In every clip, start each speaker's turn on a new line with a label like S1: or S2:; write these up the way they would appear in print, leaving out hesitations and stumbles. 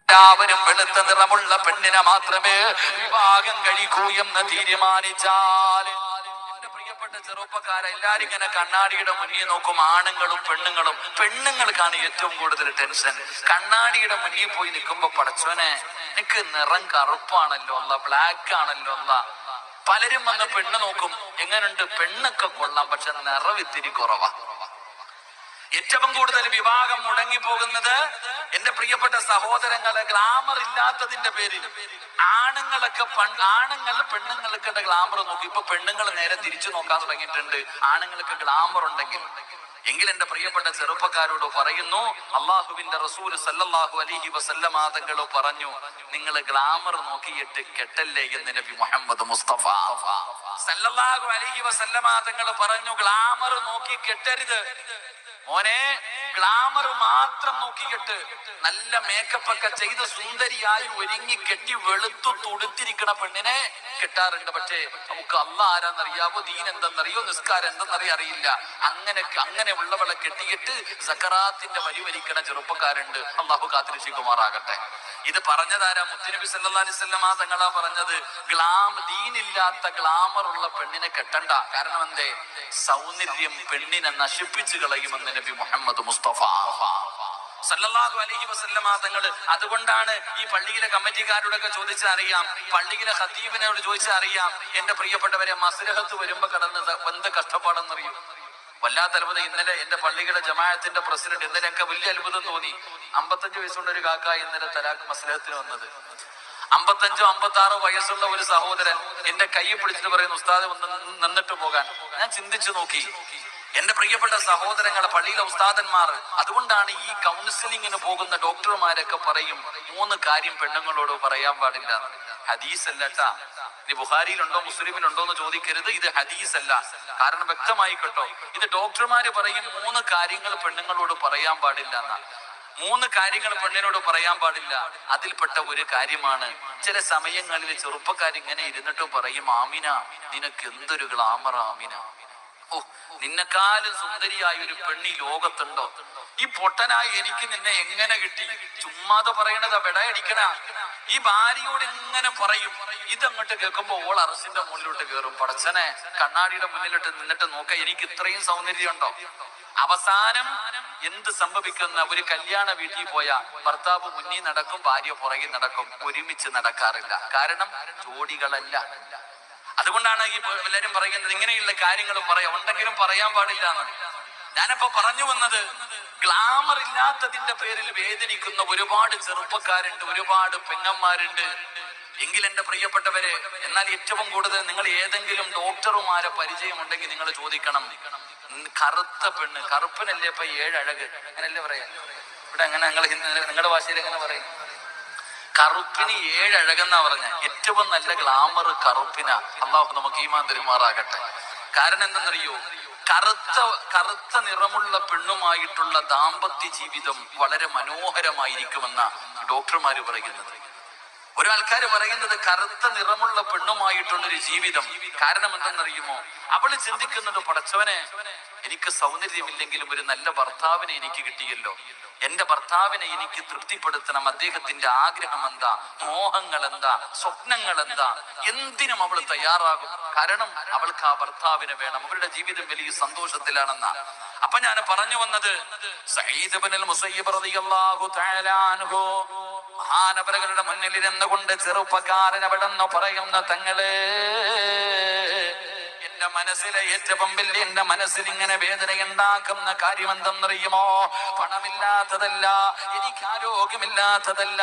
S1: എല്ലാവരും വെളുത്ത നിറമുള്ള പെണ്ണിനെ മാത്രമേ വിവാഹം കഴിക്കൂ എന്ന് തീരുമാനിച്ചാൽ, എന്റെ പ്രിയപ്പെട്ട ചെറുപ്പക്കാരെ, എല്ലാരും ഇങ്ങനെ കണ്ണാടിയുടെ മുന്നിൽ നോക്കും. ആണുങ്ങളും പെണ്ണുങ്ങളും. പെണ്ണുങ്ങൾക്കാണ് ഏറ്റവും കൂടുതൽ ടെൻഷൻ. കണ്ണാടിയുടെ മുന്നിൽ പോയി നിൽക്കുമ്പോ, പടച്ചോനെ എനിക്ക് നിറം കറുപ്പാണല്ലോ അല്ല, ബ്ലാക്ക് ആണല്ലോ അല്ല. പലരും വന്ന് പെണ്ണ് നോക്കും, എങ്ങനുണ്ട്, പെണ്ണൊക്കെ കൊള്ളാം, പക്ഷെ നിറം ഇത്തിരി കുറവാ. ഏറ്റവും കൂടുതൽ വിവാഹം മുടങ്ങിപ്പോകുന്നത് എന്റെ പ്രിയപ്പെട്ട സഹോദരങ്ങളെ ഗ്ലാമർ ഇല്ലാത്തതിന്റെ പേരിൽ. ആണുങ്ങളൊക്കെ ആണുങ്ങൾ പെണ്ണുങ്ങൾക്ക് ഗ്ലാമർ നോക്കി. ഇപ്പൊ പെണ്ണുങ്ങൾ നേരെ തിരിച്ചു നോക്കാൻ തുടങ്ങിയിട്ടുണ്ട്. ആണുങ്ങൾക്ക് ഗ്ലാമർ ഉണ്ടെങ്കിൽ എങ്കിൽ എന്റെ പ്രിയപ്പെട്ട ചെറുപ്പക്കാരോട് പറയുന്നു, അള്ളാഹുവിന്റെ റസൂൽ സല്ലല്ലാഹു അലൈഹി വസല്ലമ തങ്ങൾ പറഞ്ഞു, നിങ്ങൾ ഗ്ലാമർ നോക്കിയിട്ട് കെട്ടല്ലേ എന്ന് നബി മുഹമ്മദ് മുസ്തഫ സല്ലല്ലാഹു അലൈഹി വസല്ലമ തങ്ങൾ പറഞ്ഞു, ഗ്ലാമർ നോക്കി കെട്ടരുത് മോനെ. ഗ്ലാമർ മാത്രം നോക്കിയിട്ട് നല്ല മേക്കപ്പ് ഒക്കെ ചെയ്ത് സുന്ദരിയായി ഒരുങ്ങി കെട്ടി വെളുത്തു തുടുത്തിരിക്കണ പെണ്ണിനെ കെട്ടാറുണ്ട്. പക്ഷേ നമുക്ക് അള്ളാഹ് ആരാന്നറിയാവോ, ദീൻ എന്തെന്നറിയോ, നിസ്കാരം എന്തെന്നറിയോ അറിയില്ല. അങ്ങനെ ഉള്ളവളെ കെട്ടിയിട്ട് സക്കറാത്തിന്റെ വഴി വലിക്കണ ചെറുപ്പക്കാരുണ്ട്. അള്ളാഹു കാത്തിരക്ഷിക്കുമാറാകട്ടെ. ഇത് പറഞ്ഞതാരാ? മുത്തുനബി സല്ലല്ലാഹു അലൈഹി വസല്ലമ തങ്ങളാ പറഞ്ഞത്. ദീനില്ലാത്ത ഗ്ലാമർ ഉള്ള പെണ്ണിനെ കെട്ടണ്ട. കാരണം എന്തേ? സൗന്ദര്യം പെണ്ണിനെ നശിപ്പിച്ചു കളയുമെന്ന് നബി മുഹമ്മദ് മുസ്തഫ സല്ലല്ലാഹു അലൈഹി വസല്ലമ തങ്ങള്. അതുകൊണ്ടാണ് ഈ പള്ളിയിലെ കമ്മിറ്റിക്കാരോടൊക്കെ ചോദിച്ചാൽ അറിയാം, പള്ളിയിലെ ഖതീബിനോട് ചോദിച്ചാൽ അറിയാം, എന്റെ പ്രിയപ്പെട്ടവരെ, മസ്രഹത്ത് വരുമ്പോ കടന്ന് എന്ത് കഷ്ടപ്പാടെന്നറിയും. വല്ലാത്ത അത്ഭുതം. ഇന്നലെ എന്റെ പള്ളിയുടെ ജമാഅത്തിന്റെ പ്രസിഡന്റ്, ഇന്നലെ എനിക്ക് വലിയ അത്ഭുതം തോന്നി. 55 വയസ്സുള്ള ഒരു കാക്ക ഇന്നലെ തലാഖ് മസ്ലഹത്തിന് വന്നത്. 55 56 വയസ്സുള്ള ഒരു സഹോദരൻ എന്റെ കൈ പിടിച്ചിട്ട് പറയുന്നു, ഉസ്താദ് ഒന്ന് നിന്നിട്ട് പോകാൻ. ഞാൻ ചിന്തിച്ചു നോക്കി, എന്റെ പ്രിയപ്പെട്ട സഹോദരങ്ങളെ, പള്ളിയിലെ ഉസ്താദന്മാർ. അതുകൊണ്ടാണ് ഈ കൗൺസിലിങ്ങിന് പോകുന്ന ഡോക്ടർമാരൊക്കെ പറയും, 3 കാര്യം പെണ്ണുങ്ങളോട് പറയാൻ പാടില്ല. ഹദീസ് അല്ലട്ടാ. ഇനി ബുഖാരിയിലുണ്ടോ മുസ്ലിമിലുണ്ടോ എന്ന് ചോദിക്കരുത്. ഇത് ഹദീസ് അല്ല. കാരണം വ്യക്തമായി കേട്ടോ, ഇത് ഡോക്ടർമാര് പറയും 3 കാര്യങ്ങൾ പെണ്ണുങ്ങളോട് പറയാൻ പാടില്ല എന്നാ. 3 കാര്യങ്ങൾ പെണ്ണിനോട് പറയാൻ പാടില്ല. അതിൽപ്പെട്ട ഒരു കാര്യമാണ്, ചില സമയങ്ങളിൽ ചെറുപ്പക്കാരിങ്ങനെ ഇരുന്നിട്ട് പറയും, ആമിന നിനക്ക് എന്തൊരു ഗ്ലാമർ ആമിന. ഓ, നിന്നെക്കാളും സുന്ദരിയായ ഒരു പെണ്ണി ലോകത്തുണ്ടോ? ഈ പൊട്ടനായി എനിക്ക് നിന്നെ എങ്ങനെ കിട്ടി? ചുമ്മാതെ പറയണതാ, വെടയടിക്കണ. ഈ ഭാര്യയോട് ഇങ്ങനെ പറയും. ഇതങ്ങോട്ട് കേൾക്കുമ്പോ ഓൾ അറസിന്റെ മുന്നിലോട്ട് കയറും. പടച്ചനെ, കണ്ണാടിയുടെ മുന്നിലോട്ട് നിന്നിട്ട് നോക്ക, എനിക്ക് ഇത്രയും സൗന്ദര്യം ഉണ്ടോ? അവസാനം എന്ത് സംഭവിക്കുന്ന? ഒരു കല്യാണ വീട്ടിൽ പോയ ഭർത്താവ് മുന്നിൽ നടക്കും, ഭാര്യ പുറകിൽ നടക്കും. ഒരുമിച്ച് നടക്കാറില്ല. കാരണം ജോഡികളല്ല. അതുകൊണ്ടാണ് ഈ എല്ലാരും പറയുന്നത് ഇങ്ങനെയുള്ള കാര്യങ്ങൾ ഉണ്ടെങ്കിലും പറയാൻ പാടില്ല എന്ന്. ഞാനിപ്പോ പറഞ്ഞു വന്നത്, ഗ്ലാമർ ഇല്ലാത്തതിന്റെ പേരിൽ വേദനിക്കുന്ന ഒരുപാട് ചെറുപ്പക്കാരുണ്ട്, ഒരുപാട് പെങ്ങന്മാരുണ്ട്. എങ്കിൽ എന്റെ പ്രിയപ്പെട്ടവരെ, എന്നാൽ ഏറ്റവും കൂടുതൽ നിങ്ങൾ ഏതെങ്കിലും ഡോക്ടർമാരെ പരിചയമുണ്ടെങ്കിൽ നിങ്ങൾ ചോദിക്കണം, കറുത്ത പെണ്ണ്, കറുപ്പനല്ലേ ഇപ്പൊ 7 അഴക്, അങ്ങനല്ലേ പറയാ? ഇവിടെ അങ്ങനെ നിങ്ങളുടെ ഭാഷയിൽ എങ്ങനെ പറയും? കറുപ്പിന് 7 അഴകെന്നാ പറഞ്ഞ. ഏറ്റവും നല്ല ഗ്ലാമർ കറുപ്പിന. അള്ളാഹു നമുക്ക് ഈമാൻ തരുമാറാകട്ടെ. കാരണം എന്തെന്നറിയോ? കറുത്ത നിറമുള്ള പെണ്ണുമായിട്ടുള്ള ദാമ്പത്യ ജീവിതം വളരെ മനോഹരമായിരിക്കുമെന്ന ഡോക്ടർമാര് പറയുന്നത്. ഓരോ ആൾക്കാര് പറയുന്നത് കറുത്ത നിറമുള്ള പെണ്ണുമായിട്ടുള്ളൊരു ജീവിതം. കാരണം എന്തെന്നറിയുമോ? അവള് ചിന്തിക്കുന്നത്, പടച്ചവനെ, എനിക്ക് സൗന്ദര്യമില്ലെങ്കിലും ഒരു നല്ല ഭർത്താവിനെ എനിക്ക് കിട്ടിയല്ലോ. എന്റെ ഭർത്താവിനെ എനിക്ക് തൃപ്തിപ്പെടുത്തണം. അദ്ദേഹത്തിന്റെ ആഗ്രഹം എന്താ, മോഹങ്ങൾ എന്താ, സ്വപ്നങ്ങൾ എന്താ, എന്തിനും അവൾ തയ്യാറാകും. കാരണം അവൾക്ക് ആ ഭർത്താവിനെ വേണം. അവളുടെ ജീവിതം വലിയ സന്തോഷത്തിലാണെന്ന. അപ്പൊ ഞാൻ പറഞ്ഞു വന്നത്, സഈദ് ഇബ്നുൽ മുസയ്യിബ് റളിയല്ലാഹു തആല അൻഹു മഹാനവറുകളുടെ മുന്നിൽ ഇരുന്നുകൊണ്ട് ചെറുപ്പക്കാരൻ അവിടെ നിന്ന് പറയുന്ന, തങ്ങളെ, എന്റെ മനസ്സിലെ ഏറ്റവും വലിയ, എന്റെ മനസ്സിൽ ഇങ്ങനെ വേദനയുണ്ടാക്കുന്ന കാര്യം എന്തെന്നറിയുമോ? പണമില്ലാത്തതല്ല, എനിക്ക് ആരോഗ്യമില്ലാത്തതല്ല.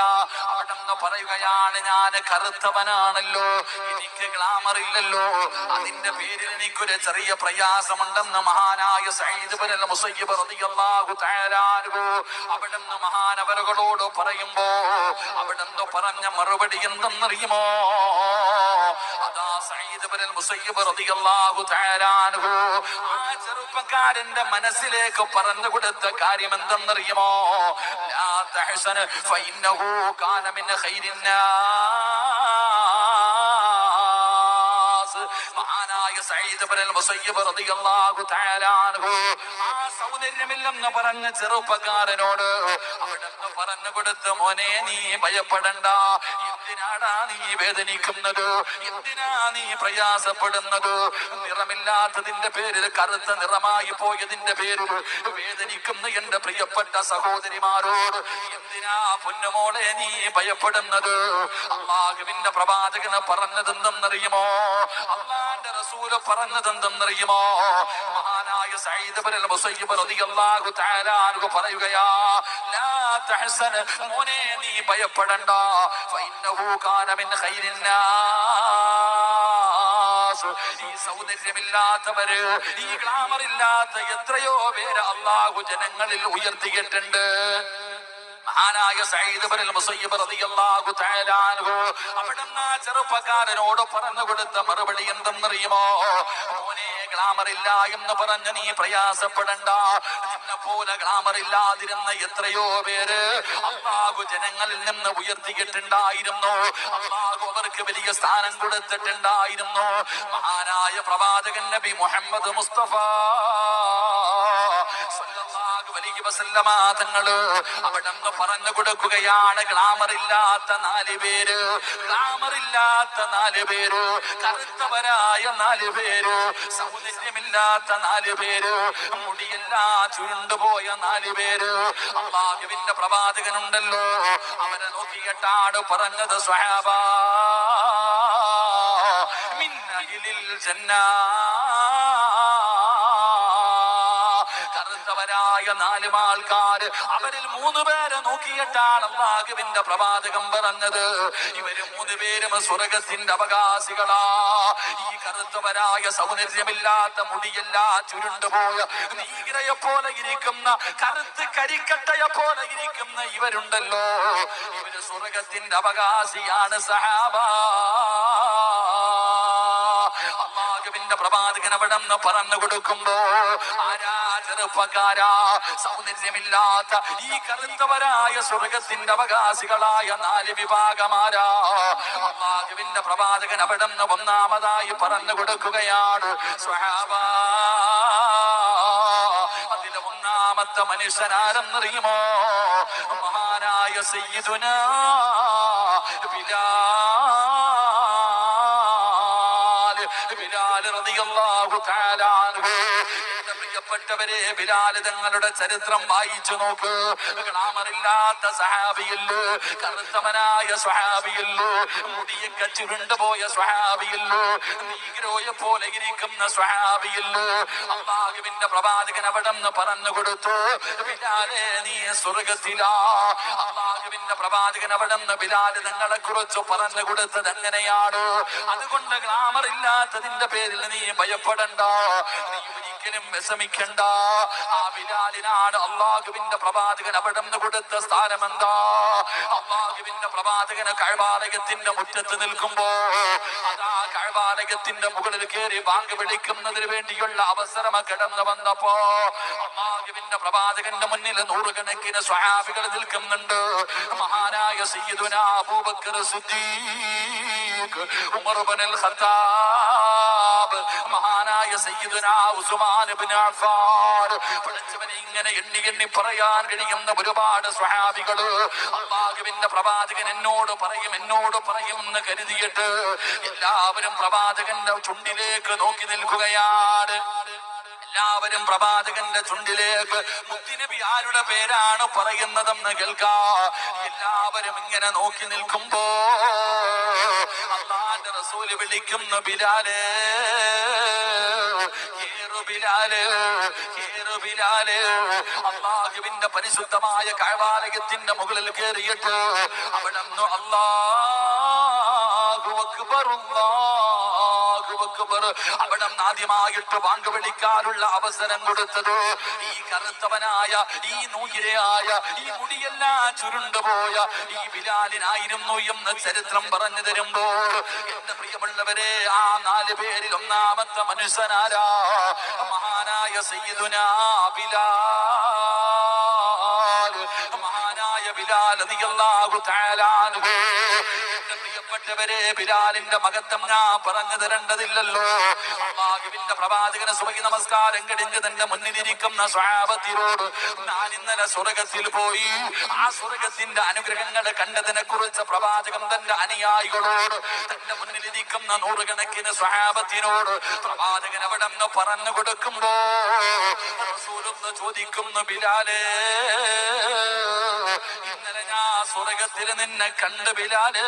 S1: അവിടെ നിന്ന് പറയുകയാണ്, ഞാൻ കറുത്തവനാണല്ലോ, എനിക്ക് ഗ്ലാമർ ഇല്ലല്ലോ, അതിന്റെ പേരിൽ എനിക്കൊരു ചെറിയ പ്രയാസമുണ്ടെന്ന് മഹാനായ സഈദ് ഇബ്നുൽ മുസയ്യിബ് റളിയല്ലാഹു തആല അൻഹു അവിടെ നിന്ന് മഹാനവറുകളോട് പറയുമ്പോ അവിടെ നിന്ന് പറഞ്ഞ മറുപടി എന്തെന്നറിയുമോ? അതാ സഈദ് ഇബ്നുൽ മുസയ്യിബ് റളിയല്ലാഹു തആല അൻഹു ആ ചെറുപ്പക്കാരന്റെ മനസ്സിലേക്ക് പറഞ്ഞു കൊടുത്ത കാര്യം എന്തെന്നറിയുമോ? ലാ തഹ്സൻ ഫഇന്നഹു കാന മിൻ ഖൈരിൻ നാസ്. മഹാനായ സഈദ് ഇബ്നുൽ മുസയ്യിബ് റളിയല്ലാഹു തആല അൻഹു ആ സൗന്ദര്യമില്ലെന്ന് പറഞ്ഞ ചെറുപ്പക്കാരനോട് അവിടെ പറഞ്ഞു കൊടുത്ത മോനെ നീ ഭയപ്പെടണ്ട, എന്തിനാടാ നീ വേദനിക്കുന്നത്, എന്തിനാ നീ പ്രയാസപ്പെടുന്നത്, നിറമില്ലാത്തതിന്റെ പേരിൽ കറുത്ത നിറമായി പോയതിന്റെ പേരിൽ വേദനിക്കുന്ന എന്റെ പ്രിയപ്പെട്ട സഹോദരിമാരോട് എന്തിനാ പൊന്നുമോളെ നീ ഭയപ്പെടുന്നത്? അല്ലാഹുവിന്റെ പ്രവാചകന് പറഞ്ഞതെന്തെന്നറിയുമോ? അല്ലാഹുവിന്റെ റസൂല് പറഞ്ഞതെന്തെന്നറിയുമോ? മഹാനായ സഈദ് ഇബ്നുൽ മുസയ്യിബ് റളിയല്ലാഹു തആല അൻഹു പറയുകയാ, ലാ തഹ്സൻ, മോനെ നീ ഭയപ്പെടണ്ട, ഫഇന്നഹു കാന മിൻ ഖൈരിൻ നാസ്. ഈ സൗന്ദര്യമില്ലാത്തവര്, ഈ ഗ്ലാമർ ഇല്ലാത്ത എത്രയോ പേര് അല്ലാഹു ജനങ്ങളിൽ ഉയർത്തിയിട്ടുണ്ട്. മഹാനായ സഈദ് ഇബ്നുൽ മുസയ്യിബ് റളിയല്ലാഹു തആല അൻഹു അവിടുന്ന് ചെറുപ്പക്കാരനോട് പറഞ്ഞു കൊടുത്ത മറുപടി എന്തെന്നറിയുമോ? മോനെ ഗ്ലാമർ ഇല്ല എന്ന് പറഞ്ഞ് നീ പ്രയാസപ്പെടണ്ട, നിന്നെ പോലെ ഗ്ലാമർ ഇല്ലാതിരുന്ന എത്രയോ പേര് അല്ലാഹു ജനങ്ങളിൽ നിന്ന് ഉയർത്തിയിട്ടുണ്ടായിരുന്നു. അല്ലാഹു അവർക്ക് വലിയ സ്ഥാനം കൊടുത്തിട്ടുണ്ടായിരുന്നു. മഹാനായ പ്രവാചകൻ നബി മുഹമ്മദ് മുസ്തഫ സല്ലല്ലാഹു അലൈഹി വസല്ലമ തങ്ങള് അവിടുന്ന് പറഞ്ഞു കൊടുക്കുകയാണ്, ഗ്ലാമർ ഇല്ലാത്ത 4 പേര്, ഗ്ലാമർ ഇല്ലാത്ത 4 പേര്, കറുത്തവരായ 4 പേര്, സൗന്ദര്യമില്ലാത്ത 4 പേര്, മുടിയെല്ലാം ചുരുണ്ടുപോയ 4 പേര് അല്ലാഹുവിന്റെ പ്രവാചകനുണ്ടല്ലോ. അവരെ നോക്കിയിട്ടാണ് പറഞ്ഞത്, സ്വഹാബാ മിൻ അഹ്ലിൽ ജന്നാ, കറുത്തവരായ 4 ആൾക്കാര്, അവരിൽ 3 പേരെ നോക്കിയിട്ടാണ് അല്ലാഹുവിന്റെ പ്രവാചകൻ പറഞ്ഞത്, ഇവര് 3 പേരും സ്വർഗത്തിന്റെ അവകാശികളാ. ഈ കറുത്തവരായ സൗന്ദര്യമില്ലാത്ത മുടിയെല്ലാം ചുരുണ്ടുപോയ നീഗ്രയെ പോലെ ഇരിക്കുന്ന, കറുത്ത് കരിക്കട്ടയെ പോലെ ഇരിക്കുന്ന ഇവരുണ്ടല്ലോ, ഇവര് സ്വർഗത്തിന്റെ അവകാശിയാണ് സഹാബാ. അല്ലാഹുവിന്റെ പ്രവാചകൻ അവിടെ നിന്ന് പറഞ്ഞു കൊടുക്കുമ്പോ, ആരാ ചെറുപ്പക്കാരാ സൗന്ദര്യമില്ലാത്ത ഈ കറുത്തവരായ സ്വർഗത്തിന്റെ അവകാശികളായ 4 വിഭാഗമാരാ? അല്ലാഹുവിന്റെ പ്രവാചകൻ അവിടെ നിന്ന് ഒന്നാമതായി പറഞ്ഞു കൊടുക്കുകയാണ്, സ്വഹാബാ. അതിലെ ഒന്നാമത്തെ മനുഷ്യനാരെന്നറിയുമോ? മഹാനായ സയ്യിദുനാ ബിലാൽ റളിയല്ലാഹു തആല അൻഹു. പ്രിയപ്പെട്ടവരെ, ബിലാൽ തങ്ങളുടെ ചരിത്രം വായിച്ചു നോക്ക്. ഗ്ലാമറില്ലാത്ത സഹാബിയല്ലോ, കറുത്തവനായ സ്വഹാബിയല്ലോ, മുടിയൊക്കെ ചുരുണ്ടുപോയ സ്വഹാബിയല്ലോ, നീഗ്രോയെ പോലെ ഇരിക്കുന്ന സ്വഹാബിയല്ലോ. അല്ലാഹുവിന്റെ പ്രവാചകൻ അവിടെ നിന്ന് പറഞ്ഞു കൊടുത്തു, ബിലാലെ നീ സ്വർഗത്തിലാ. അല്ലാഹുവിന്റെ പ്രവാചകൻ അവിടെ നിന്ന് ബിലാൽ തങ്ങളെ കുറിച്ച് പറഞ്ഞു കൊടുത്തത് എങ്ങനെയാണ്? അതുകൊണ്ട് ഗ്ലാമർ ഇല്ലാത്തതിന്റെ പേരിൽ നീ ഭയപ്പെടണ്ട, നീ ഒരിക്കലും വിഷമിക്കണ്ട. ആ ബിലാലിനാണ് അല്ലാഹുവിന്റെ പ്രവാചകൻ അവിടെ നിന്ന് കൊടുത്ത സ്ഥാനം എന്താ? അല്ലാഹുവിന്റെ പ്രവാചകന് കഅബാലയത്തിന്റെ മുറ്റത്ത് നിൽക്കുമ്പോ, അതാ കഅബാലയത്തിന്റെ മുകളിൽ കയറി ബാങ്ക് വിളിക്കുന്നതിന് വേണ്ടിയുള്ള അവസരം കടന്നു വന്നപ്പോ, അല്ലാഹുവിന്റെ പ്രവാചകന്റെ മുന്നിൽ 100 കണക്കിന് സ്വഹാബികൾ നിൽക്കുന്നുണ്ട്. മഹാനായ സയ്യിദുനാ അബൂബക്കർ സിദ്ദീഖ്, ഉമർ ഇബ്നുൽ ഖത്താബ്, മഹാനായ സയ്യിദുനാ ഉസ്മാൻ ഇബ്നു അഫ്ഫാൻ, പഠിച്ചവനെ ഇങ്ങനെ എണ്ണി എണ്ണി പറയാൻ കഴിയുന്ന ഒരുപാട് സ്വഹാബികള് അല്ലാഹുവിന്റെ പ്രവാചകൻ എന്നോട് പറയും എന്ന് കരുതിയിട്ട് എല്ലാവരും പ്രവാചകന്റെ ചുണ്ടിലേക്ക് നോക്കി നിൽക്കുകയാണ്. എല്ലാവരും പ്രവാചകന്റെ ചുണ്ടിലേക്ക് മുത്തുനബി ആരുടെ പേരാണ് പറയുന്നതെന്ന് കേൾക്കാം. എല്ലാവരും ഇങ്ങനെ നോക്കി നിൽക്കുമ്പോ അല്ലാഹുവിന്റെ റസൂല് വിളിക്കുന്നു, ബിലാലേ, ബിലാല്. അല്ലാഹുവിന്റെ പരിശുദ്ധമായ കഅബാലയത്തിന്റെ മുകളിൽ കയറിയിട്ട് അവിടെ അല്ലാഹു അക്ബർ, അല്ലാഹു അക്ബർ, അവിടെ ആദ്യമായിട്ട് ബാങ്ക് വിളിക്കാനുള്ള അവസരം കൊടുത്തത് ഈ കറുത്തവനായ, ഈ നൂഹിരയായ, ഈ മുടിയെല്ലാം ചുരുണ്ടുപോയ ഈ ബിലാലിനായിരുന്നു എന്ന് ചരിത്രം പറഞ്ഞു തരുമ്പോൾ, എന്റെ പ്രിയമുള്ളവരെ, ആ 4 പേരിൽ ഒന്നാമത്തെ മനുഷ്യനാരാ? മഹാനായ സയ്യിദുനാ ബിലാൽ. മഹാനായ ബിലാൽ റളിയല്ലാഹു തആല അൻഹു. എന്റെ പ്രിയപ്പെട്ടവരെ, ബിലാലിന്റെ മഹത്വം ഞാൻ പറഞ്ഞു തരേണ്ടതില്ലല്ലോ. അല്ലാഹുവിന്റെ പ്രവാചകന് സുബഹി നമസ്കാരം കഴിഞ്ഞ് തന്റെ മുന്നിലിരിക്കുന്ന സ്വഹാബത്തിനോട്, ഞാൻ ഇന്നലെ സ്വർഗത്തിൽ പോയി, ആ സ്വർഗത്തിന്റെ അനുഗ്രഹങ്ങൾ കണ്ടതിനെ കുറിച്ച് പ്രവാചകൻ തന്റെ അനുയായികളോട്, തന്റെ മുന്നിലിരിക്കുന്ന നൂറുകണക്കിന് സ്വഹാബത്തിനോട് പ്രവാചകൻ അവിടെ നിന്ന് പറഞ്ഞു കൊടുക്കുമ്പോ റസൂലുള്ളാഹി ചോദിക്കുന്നു, ബിലാലേ, ഇന്നലെ ഞാൻ സ്വർഗത്തിൽ നിന്നെ കണ്ട് ബിലാലേ,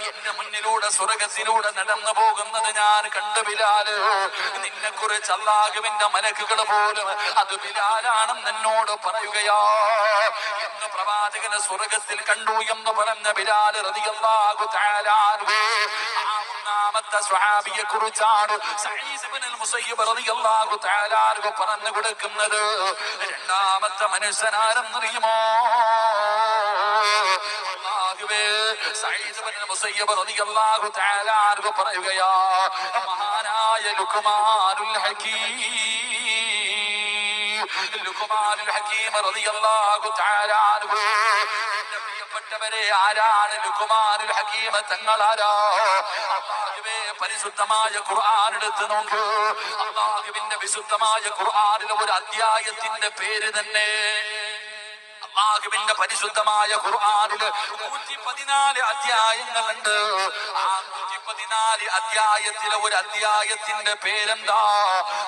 S1: എന്റെ മുന്നിലൂടെ സ്വർഗത്തിലൂടെ നടന്നു പോകുന്നത് ഞാൻ കണ്ടു ബിലാല്. നിന്നെ കുറിച്ച് അല്ലാഹുവിന്റെ മലക്കുകൾ പോലും അത് ബിലാലാണെന്ന് എന്നോട് പറയുകയാ എന്ന് പ്രവാചകന് സ്വർഗത്തിൽ കണ്ടു എന്ന് പറഞ്ഞ ബിലാൽ റളിയല്ലാഹു തആല അൻഹു. ആ ഒന്നാമത്തെ സ്വഹാബിയെ കുറിച്ചാണ് സഈദ് ഇബ്നുൽ മുസയ്യിബ് റളിയല്ലാഹു തആല അൻഹു പറഞ്ഞു കൊടുക്കുന്നത്. രണ്ടാമത്തെ മനുഷ്യനാരെന്നറിയുമോ? സഈദ് ഇബ്നുൽ മുസയ്യിബ് റളിയല്ലാഹു തആല അൻഹു പറയുകയാ, മഹാനായ ലുഖ്മാനുൽ ഹകീം, ലുഖ്മാനുൽ ഹകീം റളിയല്ലാഹു തആല അൻഹു. എന്റെ പ്രിയപ്പെട്ടവരെ, ആരാണ് ലുഖ്മാനുൽ ഹകീം? തങ്ങളാരാ? അല്ലാഹുവേ, പരിശുദ്ധമായ ഖുർആൻ എടുത്ത് നോക്കൂ. അല്ലാഹുവിന്റെ വിശുദ്ധമായ ഖുർആനിലെ ഒരു അധ്യായത്തിന്റെ പേര് തന്നെ, അല്ലാഹുവിന്റെ പരിശുദ്ധമായ ഖുർആനില് 114 അധ്യായങ്ങളുണ്ട്. ആ 114 അധ്യായത്തിലെ ഒരു അധ്യായത്തിന്റെ പേരെന്താ?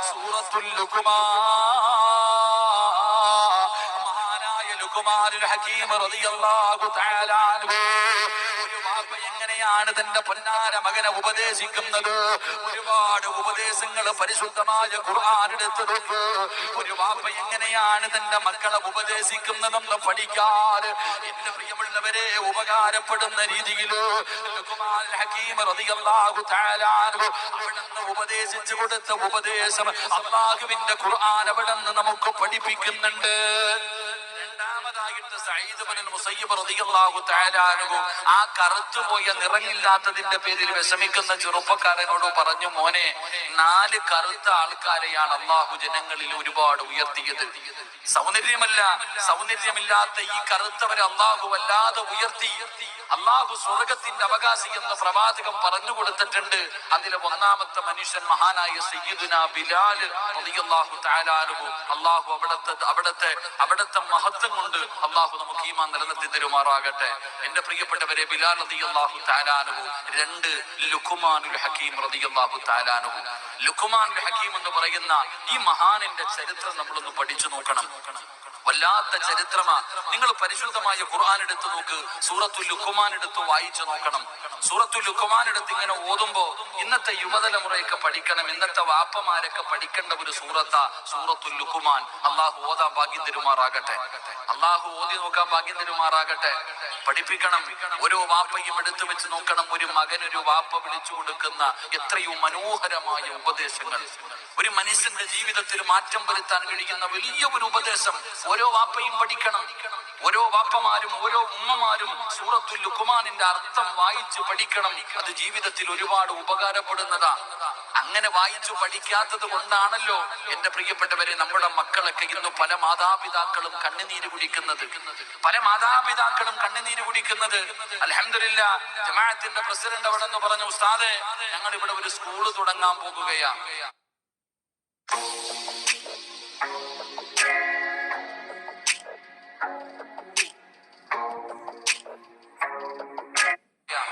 S1: സൂറത്തുൽ ലുഖ്മാൻ. മഹാനായ ലുഖ്മാനുൽ ഹകീം റളിയല്ലാഹു തആല അൻഹു. ഒരു വാപ്പ എങ്ങനെയാണ് തന്റെ പൊന്നാര മകനെ ഉപദേശിക്കുന്നത്? ഒരുപാട് ഉപദേശങ്ങൾ പരിശുദ്ധമായ ഖുർആൻ എടുത്തു നോക്ക്. ഒരു വാപ്പ എങ്ങനെയാണ് തന്റെ മക്കളെ ഉപദേശിക്കുന്നതെന്ന് പഠിക്കാൻ എന്റെ പ്രിയമുള്ളവരെ ഉപകാരപ്പെടുന്ന രീതിയിൽ ലുഖ്മാനുൽ ഹകീം റളിയല്ലാഹു തആല അൻഹു അവിടുന്ന് ഉപദേശിച്ചു കൊടുത്ത ഉപദേശം അല്ലാഹുവിന്റെ ഖുർആൻ അവിടുന്ന് നമുക്ക് പഠിപ്പിക്കുന്നുണ്ട്. രണ്ടാമതായിട്ട് സഈദ് ഇബ്നുൽ മുസയ്യിബ് റളിയല്ലാഹു തആല അൻഹു ആ കറുത്തുപോയ നിറമില്ലാത്തതിന്റെ പേരിൽ വിഷമിക്കുന്ന ചെറുപ്പക്കാരനോട് പറഞ്ഞു, മോനെ, 4 കറുത്ത ആൾക്കാരെയാണ് അല്ലാഹു ജനങ്ങളിൽ ഒരുപാട് ഉയർത്തിയത്. സൗന്ദര്യമില്ലാത്ത ഈ കറുത്തവരെ അല്ലാഹു വല്ലാതെ ഉയർത്തി. അല്ലാഹു സ്വർഗത്തിന്റെ അവകാശി എന്ന് പ്രവാചകൻ പറഞ്ഞു കൊടുത്തിട്ടുണ്ട്. അതിലെ ഒന്നാമത്തെ മനുഷ്യൻ മഹാനായ സയ്യിദുനാ ബിലാൽ റളിയല്ലാഹു തആല അൻഹു. അല്ലാഹു അവിടത്തെ മഹത്വം കൊണ്ട് അല്ലാഹു നമുക്ക് ഈമാൻ നിലനിർത്തി തരുമാറാകട്ടെ. എന്റെ പ്രിയപ്പെട്ടവരെ, ബിലാൽ റളിയല്ലാഹു തആല അൻഹു. 2 ലുഖ്മാനുൽ ഹകീം റളിയല്ലാഹു തആല അൻഹു. ലുഖ്മാനുൽ ഹകീം എന്ന് പറയുന്ന ഈ മഹാനിന്റെ ചരിത്രം നമ്മളൊന്ന് പഠിച്ചു നോക്കണം. വല്ലാത്ത ചരിത്രമാ. നിങ്ങൾ പരിശുദ്ധമായ ഖുർആൻ എടുത്തു നോക്ക്. സൂറത്തുൽ ലുഖ്മാൻ എടുത്ത് വായിച്ചു നോക്കണം. സൂറത്തുൽ ലുഖ്മാൻ എടുത്ത് ഇങ്ങനെ ഓതുമ്പോ ഇന്നത്തെ യുവതലമുറയൊക്കെ പഠിക്കണം, ഇന്നത്തെ വാപ്പമാരൊക്കെ പഠിക്കേണ്ട ഒരു സൂറത്താ സൂറത്തുൽ ലുഖ്മാൻ. അള്ളാഹു ഓതാൻ ഭാഗ്യം തരുമാറാകട്ടെ. അള്ളാഹു ഓതി നോക്കാൻ ഭാഗ്യം തരുമാറാകട്ടെ. പഠിപ്പിക്കണം. ഓരോ വാപ്പയും എടുത്തു വെച്ച് നോക്കണം. ഒരു മകൻ ഒരു വാപ്പ വിളിച്ചു കൊടുക്കുന്ന എത്രയോ മനോഹരമായ ഉപദേശങ്ങൾ. ഒരു മനുഷ്യന്റെ ജീവിതത്തിൽ മാറ്റം വരുത്താൻ കഴിയുന്ന വലിയ ഒരു ഉപദേശം ഓരോ വാപ്പയും പഠിക്കണം. ഓരോ വാപ്പമാരും ഓരോ ഉമ്മമാരും സൂറത്തുൽ ലുഖ്മാനിന്റെ അർത്ഥം വായിച്ചു പഠിക്കണം. അത് ജീവിതത്തിൽ ഒരുപാട് ഉപകാരപ്പെടുന്നതാ. അങ്ങനെ വായിച്ചു പഠിക്കാത്തത് കൊണ്ടാണല്ലോ എന്റെ പ്രിയപ്പെട്ടവരെ നമ്മുടെ മക്കളൊക്കെ ഇന്ന് പല മാതാപിതാക്കളും കണ്ണുനീര് കുടിക്കുന്നത്. അൽഹംദുലില്ലാഹ്, ജമാഅത്തിന്റെ പ്രസിഡന്റ് അവിടെ നിന്ന് പറഞ്ഞു, ഉസ്താദേ, ഞങ്ങൾ ഇവിടെ ഒരു സ്കൂള് തുടങ്ങാൻ പോകുകയാണ്.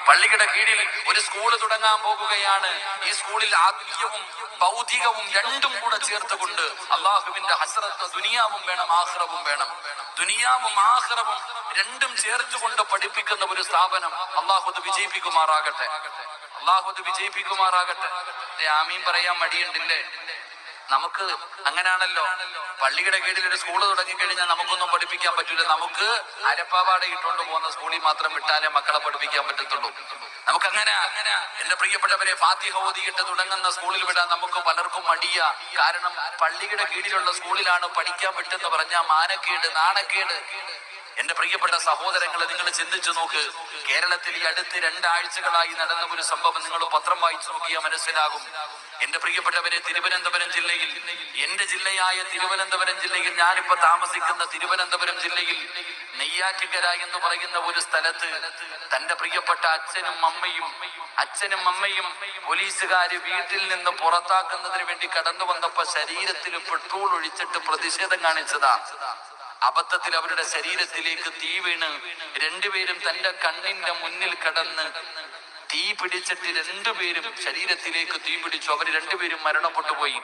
S1: പള്ളിയുടെ കീഴിൽ ഒരു സ്കൂള് തുടങ്ങാൻ പോകുകയാണ്. ഈ സ്കൂളിൽ ആത്മീയവും ഭൗതികവും രണ്ടും കൂടെ ചേർത്തുകൊണ്ട് അള്ളാഹുവിന്റെ ഹസ്രത്ത്, ദുനിയാവും വേണം ആഖിറവും വേണം. ദുനിയാവും ആഖിറവും രണ്ടും ചേർത്തുകൊണ്ട് പഠിപ്പിക്കുന്ന ഒരു സ്ഥാപനം. അള്ളാഹു അത് വിജയിപ്പിക്കുമാറാകട്ടെ. ആമീൻ പറയാൻ മടിയുണ്ടില്ലേ? നമുക്ക് അങ്ങനെയാണല്ലോ. പള്ളിയുടെ കീഴിൽ ഒരു സ്കൂള് തുടങ്ങിക്കഴിഞ്ഞാൽ നമുക്കൊന്നും പഠിപ്പിക്കാൻ പറ്റൂല. നമുക്ക് അരപ്പാവാട ഇട്ടുകൊണ്ട് പോകുന്ന സ്കൂളിൽ മാത്രം വിട്ടാലേ മക്കളെ പഠിപ്പിക്കാൻ പറ്റത്തുള്ളൂ. നമുക്കങ്ങനെ എന്റെ പ്രിയപ്പെട്ടവരെ, ഫാത്തിഹ ഓതിയിട്ട് തുടങ്ങുന്ന സ്കൂളിൽ വിടാൻ നമുക്ക് പലർക്കും മടിയാ. കാരണം പള്ളിയുടെ കീഴിലുള്ള സ്കൂളിലാണ് പഠിക്കാൻ പറ്റുന്ന പറഞ്ഞാൽ മാനക്കേട്, നാണക്കേട്. എന്റെ പ്രിയപ്പെട്ട സഹോദരങ്ങളെ, നിങ്ങൾ ചിന്തിച്ചു നോക്ക്. കേരളത്തിൽ ഈ അടുത്ത് 2 ആഴ്ചകളായി നടന്ന ഒരു സംഭവം നിങ്ങൾ പത്രം വായിച്ചു നോക്കിയാൽ മനസ്സിലാകും. എന്റെ പ്രിയപ്പെട്ടവരെ, തിരുവനന്തപുരം ജില്ലയിൽ, എന്റെ ജില്ലയായ തിരുവനന്തപുരം ജില്ലയിൽ, ഞാനിപ്പോ താമസിക്കുന്ന തിരുവനന്തപുരം ജില്ലയിൽ നെയ്യാറ്റിൻകര എന്ന് പറയുന്ന ഒരു സ്ഥലത്ത് തന്റെ പ്രിയപ്പെട്ട അച്ഛനും അമ്മയും പോലീസുകാര് വീട്ടിൽ നിന്ന് പുറത്താക്കുന്നതിന് വേണ്ടി കടന്നു വന്നപ്പോ ശരീരത്തിൽ പെട്രോൾ ഒഴിച്ചിട്ട് പ്രതിഷേധം കാണിച്ചതാ. അബദ്ധത്തിൽ അവരുടെ ശരീരത്തിലേക്ക് തീ വീണ് രണ്ടുപേരും തന്റെ കണ്ണിന്റെ മുന്നിൽ കടന്ന് തീ പിടിച്ചിട്ട് രണ്ടുപേരും ശരീരത്തിലേക്ക് തീ പിടിച്ചു. അവർ രണ്ടുപേരും മരണപ്പെട്ടു പോയി.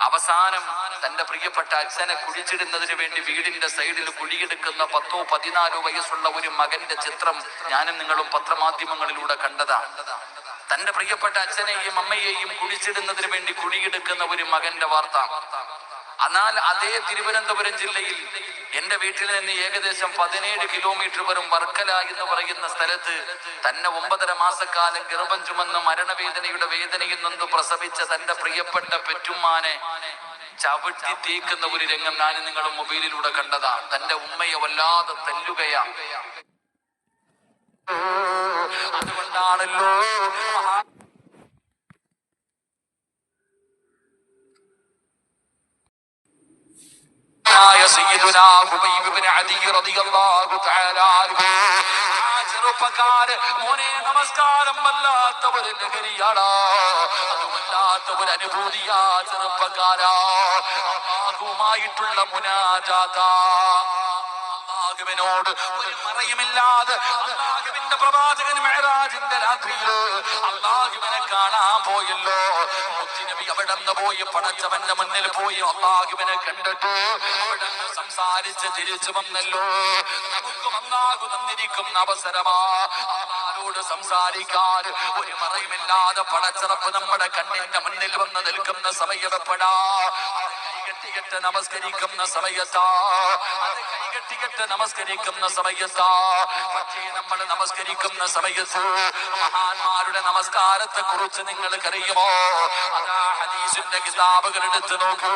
S1: അവസാനം തന്റെ പ്രിയപ്പെട്ട അച്ഛനെ കുഴിച്ചിടുന്നതിന് വേണ്ടി വീടിന്റെ സൈഡിൽ കുഴിയെടുക്കുന്ന 10-14 വയസ്സുള്ള ഒരു മകന്റെ ചിത്രം ഞാനും നിങ്ങളും പത്രമാധ്യമങ്ങളിലൂടെ കണ്ടതാ. തന്റെ പ്രിയപ്പെട്ട അച്ഛനെയും അമ്മയെയും കുഴിച്ചിടുന്നതിന് വേണ്ടി കുഴിയെടുക്കുന്ന ഒരു മകന്റെ വാർത്ത. എന്നാൽ അതേ തിരുവനന്തപുരം ജില്ലയിൽ എന്റെ വീട്ടിൽ നിന്ന് ഏകദേശം 17 കിലോമീറ്റർ വരും വർക്കല എന്ന് പറയുന്ന സ്ഥലത്ത് തന്നെ 9.5 മാസക്കാലം ഗർഭം ചുമന്ന് മരണവേദനയുടെ വേദനയിൽ നിന്ന് പ്രസവിച്ച തന്റെ പ്രിയപ്പെട്ട പെറ്റുമ്മാനെ ചവിട്ടി തേക്കുന്ന ഒരു രംഗം ഞാനും നിങ്ങളും മൊബൈലിലൂടെ കണ്ടതാ. തന്റെ ഉമ്മയെ വല്ലാതെ തല്ലുകയാ. അതുകൊണ്ടാണല്ലോ ചെറുപ്പക്കാര് മോനെ നമസ്കാരം വല്ലാത്ത ഒരു ലഹരിയാടാ, അത് വല്ലാത്ത ഒരു അനുഭൂതിയാ ചെറുപ്പക്കാരാ. അള്ളാഹുവുമായിട്ടുള്ള മുനാജാത്താ. അള്ളാഹുവിനോട് ഒരു മറയുമില്ലാതെ അള്ളാഹുവിന്റെ പ്രവാചകൻ മെഹ്റാജിന്റെ രാത്രിയില് അള്ളാഹുവിനെ കാണാൻ പോയല്ലോ. മുത്തുനബി അവിടെ നിന്ന് പോയി പടച്ചവന്റെ മുന്നിൽ പോയി അള്ളാഹുവിനെ കണ്ടിട്ട് അവിടെ സംസാരിച്ച് തിരിച്ചു വന്നല്ലോ. നമുക്കും അള്ളാഹു തന്നിരിക്കുന്ന അവസരമാ അള്ളാഹുവോട് സംസാരിക്കാൻ. ഒരു മറയുമില്ലാതെ പടച്ചിറപ്പ് നമ്മുടെ കണ്ണിന്റെ മുന്നിൽ വന്ന് നിൽക്കുന്ന സമയപ്പെടാ. കൈകെട്ടികെട്ട് നമസ്കരിക്കുന്ന സമയത്താ, അത് കൈകെട്ടികെട്ട് നമസ്കരിക്കുന്ന സമയത്താ. പക്ഷേ നമ്മൾ നമസ്കരിക്കുന്ന സമയത്ത് മഹാന്മാരുടെ നമസ്കാരത്തെ കുറിച്ച് നിങ്ങൾക്കറിയുമോ? അതാ ഹദീസിന്റെ കിതാബുകൾ എടുത്തു നോക്കൂ.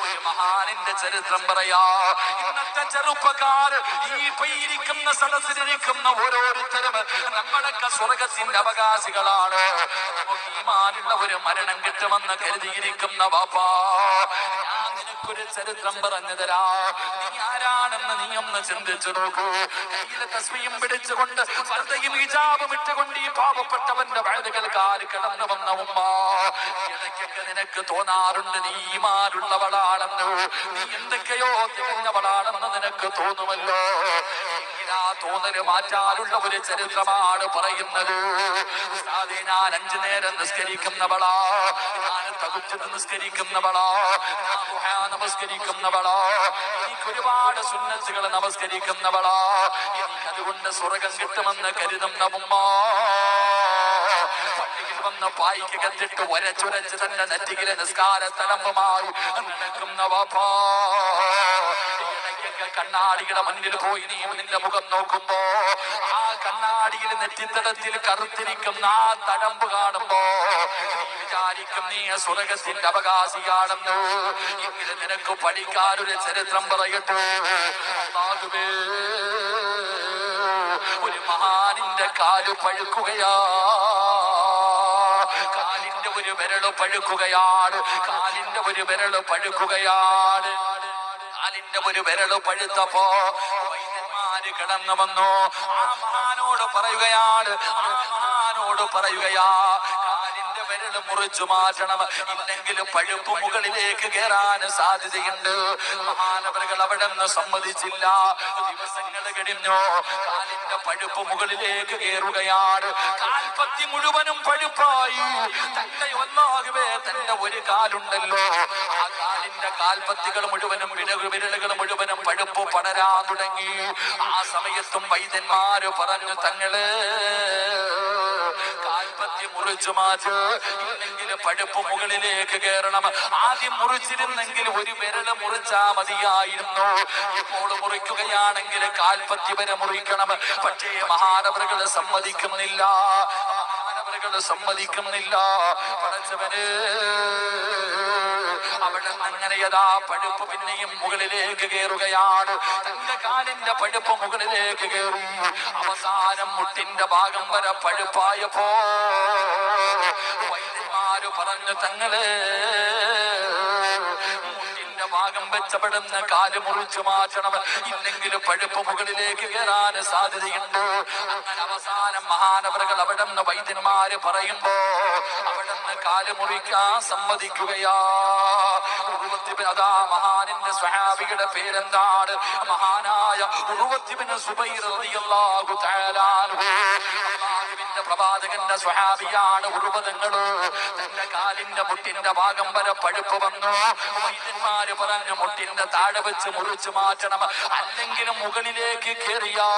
S1: ഒരു മഹാനിന്റെ ചരിത്രം പറയാ. ഇന്നത്തെ ചെറുപ്പക്കാർ ഈ ഇരിക്കുന്ന സദസ്സിലിരിക്കുന്ന ഓരോരുത്തരും നമ്മളൊക്കെ സ്വർഗത്തിന്റെ അവകാശികളാണ്. നമുക്ക് ഈമാനുള്ള ഒരു മരണം കിട്ടുമെന്ന് കരുതിയിരിക്കുന്ന വാപ്പാ, ഞാൻ നിനക്കൊരു ചരിത്രം പറഞ്ഞു തരാ. നീ ആരാണെന്ന് നീ ഒന്ന് ചിന്തിച്ചു നോക്കൂ. കയ്യിലെ തസ്ബീഹും പിടിച്ചുകൊണ്ട് പർദ്ദയും ഹിജാബും ഇട്ടുകൊണ്ട് ഈ പാവപ്പെട്ടവന്റെ വയലുകൾക്കാര് കടന്നു വന്ന ഉമ്മ, ഇടയ്ക്കൊക്കെ നിനക്ക് തോന്നാറുണ്ട് നീ ഈമാനുള്ളവളാണെന്ന്, നീ എന്തൊക്കെയോ തികഞ്ഞവളാണെന്ന് നിനക്ക് തോന്നുമല്ലോ. തോന്നല് മാറ്റാനുള്ള ഒരു ചരിത്രമാണ് പറയുന്നത്. ഞാൻ 5 നേരം നിസ്കരിക്കുന്നവളാ, ഞാൻ തഹജ്ജുദ് നിസ്കരിക്കുന്നവളാ, നമസ്കരിക്കുന്നവളാ, എനിക്ക് ഒരുപാട് സുന്നത്തുകൾ നമസ്കരിക്കുന്നവളാ, എനിക്കതുകൊണ്ട് സ്വർഗം കിട്ടുമെന്ന് കരുതുന്ന ഉമ്മ പള്ളിയിൽ വന്ന് പായ്ക്ക് കത്തിട്ട് ഒരച്ചുരച്ച് തന്റെ നെറ്റിയിലെ നിസ്കാര തലമ്പുമായി നടക്കുന്ന വാപ്പാ, കണ്ണാടിയുടെ മുന്നിൽ പോയി നീ നിന്റെ മുഖം നോക്കുമ്പോ ആ കണ്ണാടിയിൽ നെറ്റിത്തടത്തിൽ കറുത്തിരിക്കുന്ന ആ തഴമ്പ് കാണുമ്പോ നീ വിചാരിക്കും നീ സ്വർഗത്തിന്റെ അവകാശിയാണെന്ന്. എങ്കിലും നിനക്ക് പഠിക്കാനൊരു ചരിത്രം പറയട്ടെ. അല്ലാഹുവേ, ഒരു മഹാനിന്റെ കാല് പഴുക്കുകയാ, കാലിന്റെ ഒരു വിരല് പഴുക്കുകയാണ്, കാലിന്റെ ഒരു വിരല് പഴുക്കുകയാണ്. കാലിന്റെ ഒരു വിരല് പഴുത്തപ്പോ വൈദ്യന്മാര് കിടന്നു വന്നു. ആ മഹാനോട് പറയുകയാണ്, കാലിന്റെ വിരല് മുറിച്ചു മാറ്റണം, ഇല്ലെങ്കിൽ പഴുപ്പ് മുകളിലേക്ക് കയറാൻ സാധ്യതയുണ്ട്. മഹാനവറുകൾ അവിടെ നിന്ന് സമ്മതിച്ചില്ല. ദിവസങ്ങൾ കഴിഞ്ഞു, കാലിന്റെ പഴുപ്പ് മുകളിലേക്ക് കയറുകയാണ്. കാൽപ്പത്തി മുഴുവനും പഴുപ്പായി. തന്റെ ഒന്നാകവേ തന്റെ ഒരു കാലുണ്ടല്ലോ, ആ കാലിന്റെ കാൽപ്പത്തികൾ മുഴുവനും വിരലുകൾ മുഴുവനും പഴുപ്പ് പടരാൻ തുടങ്ങി. ആ സമയത്തും വൈദ്യന്മാര് പറഞ്ഞു, തങ്ങള് കാൽപ്പത്തി മുറിച്ചു മാറ്റ്, ഇല്ലെങ്കിൽ പഴുപ്പ് മുകളിലേക്ക് കയറണം. ആദ്യം മുറിച്ചിരുന്നെങ്കിൽ ഒരു വിരല് മുറിച്ചാ മതിയായിരുന്നു, ഇപ്പോൾ മുറിക്കുകയാണെങ്കിൽ കാൽപ്പത്തി വരെ മുറിക്കണം. പക്ഷേ മഹാനവറുകൾ സമ്മതിക്കുന്നില്ല, മഹാനവറുകൾ സമ്മതിക്കുന്നില്ല. പടച്ചവന് അവിടെ നിന്ന് അങ്ങനെ യഥാ പഴുപ്പ് പിന്നെയും മുകളിലേക്ക് കയറുകയാണ്. തന്റെ കാലിന്റെ പഴുപ്പ് മുകളിലേക്ക് കയറി അവസാനം മുട്ടിന്റെ ഭാഗം വരെ പഴുപ്പായപ്പോ വൈദ്യന്മാര് പറഞ്ഞു, തങ്ങളെ ഭാഗം വെച്ചപ്പെടുന്ന കാല് മുറിച്ചു മാറ്റണം, ഇല്ലെങ്കിൽ പഴുപ്പ് മുകളിലേക്ക് കയറാൻ സാധ്യതയുണ്ട്. അങ്ങനെ അവസാനം മഹാനവറുകൾ അവിടെ നിന്ന് വൈദ്യന്മാര് പറയുമ്പോ അവിടെ നിന്ന് കാല് മുറിക്കാൻ സമ്മതിക്കുകയാ. അതാ മഹാനിന്റെ സ്വഹാബിയുടെ പേരെന്താണ്? മഹാനായ ഉർവത്ത് ഇബ്നു സുബൈർ റളിയല്ലാഹു തആല അൻഹു. അല്ലാഹുവിന്റെ പ്രവാചകന്റെ സ്വഹാബിയാണ് ഉർവതങ്ങള്. തന്റെ കാലിന്റെ മുട്ടിന്റെ ഭാഗം വരെ പഴുപ്പ് വന്നു. വൈദ്യന്മാര് പറഞ്ഞു, മുട്ടിന്റെ താഴെ വെച്ച് മുറിച്ചു മാറ്റണം, അല്ലെങ്കിൽ മുകളിലേക്ക് കയറിയാ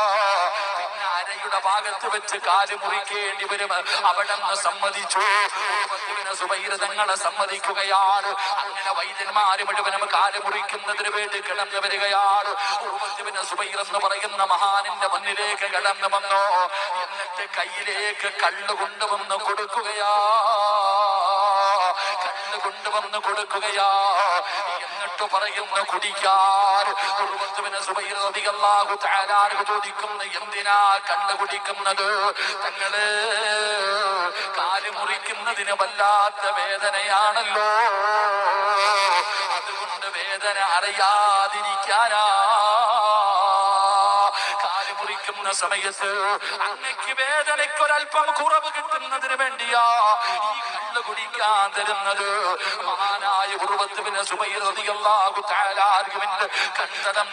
S1: പിന്നെ അരയുടെ ഭാഗത്ത് വെച്ച് കാല് മുറിക്കേണ്ടി വരും. അവിടെ നിന്ന് സമ്മതിച്ചു. സുബൈരതങ്ങളെ സമ്മതിക്കുകയാണ്. അങ്ങനെ വൈദ്യന്മാര് മുഴുവനും കാല് മുറിക്കുന്നതിന് വേണ്ടി കിടന്നു വരികയാണ്. സുബൈർ എന്ന് പറയുന്ന മഹാനിന്റെ മുന്നിലേക്ക് കടന്നു വന്നു. എന്നിട്ട് കയ്യിലേക്ക് കള്ളു കൊണ്ടുവന്ന് കൊടുക്കുകയാ, കള്ളു കൊണ്ടുവന്ന് കൊടുക്കുകയാ. എന്നിട്ട് പറയുന്നു, കുടിക്കാൻ. സുബൈർ റളിയല്ലാഹു തആല അൻഹു ചോദിക്കുന്നു, എന്തിനാ കള്ളു കുടിക്കുന്നത്? തങ്ങള് കാല് മുറിക്കുന്നതിന് വല്ലാത്ത വേദനയാണല്ലോ, അതുകൊണ്ട് വേദന അറിയാതിരിക്കാനാ. കാല് മുറിക്കുന്ന സമയത്ത് അങ്ങക്ക് വേദനയ്ക്കൊരൽപ്പം കുറവ് കിട്ടുന്നതിന് വേണ്ടിയാ ഈ കള്ള് കുടിക്കാൻ തരുന്നത്. മഹാനായ ഉർവത്ത് ഇബ്നു സുബൈർ റളിയല്ലാഹു തആല അൻഹുവിന്റെ കണ്ടനം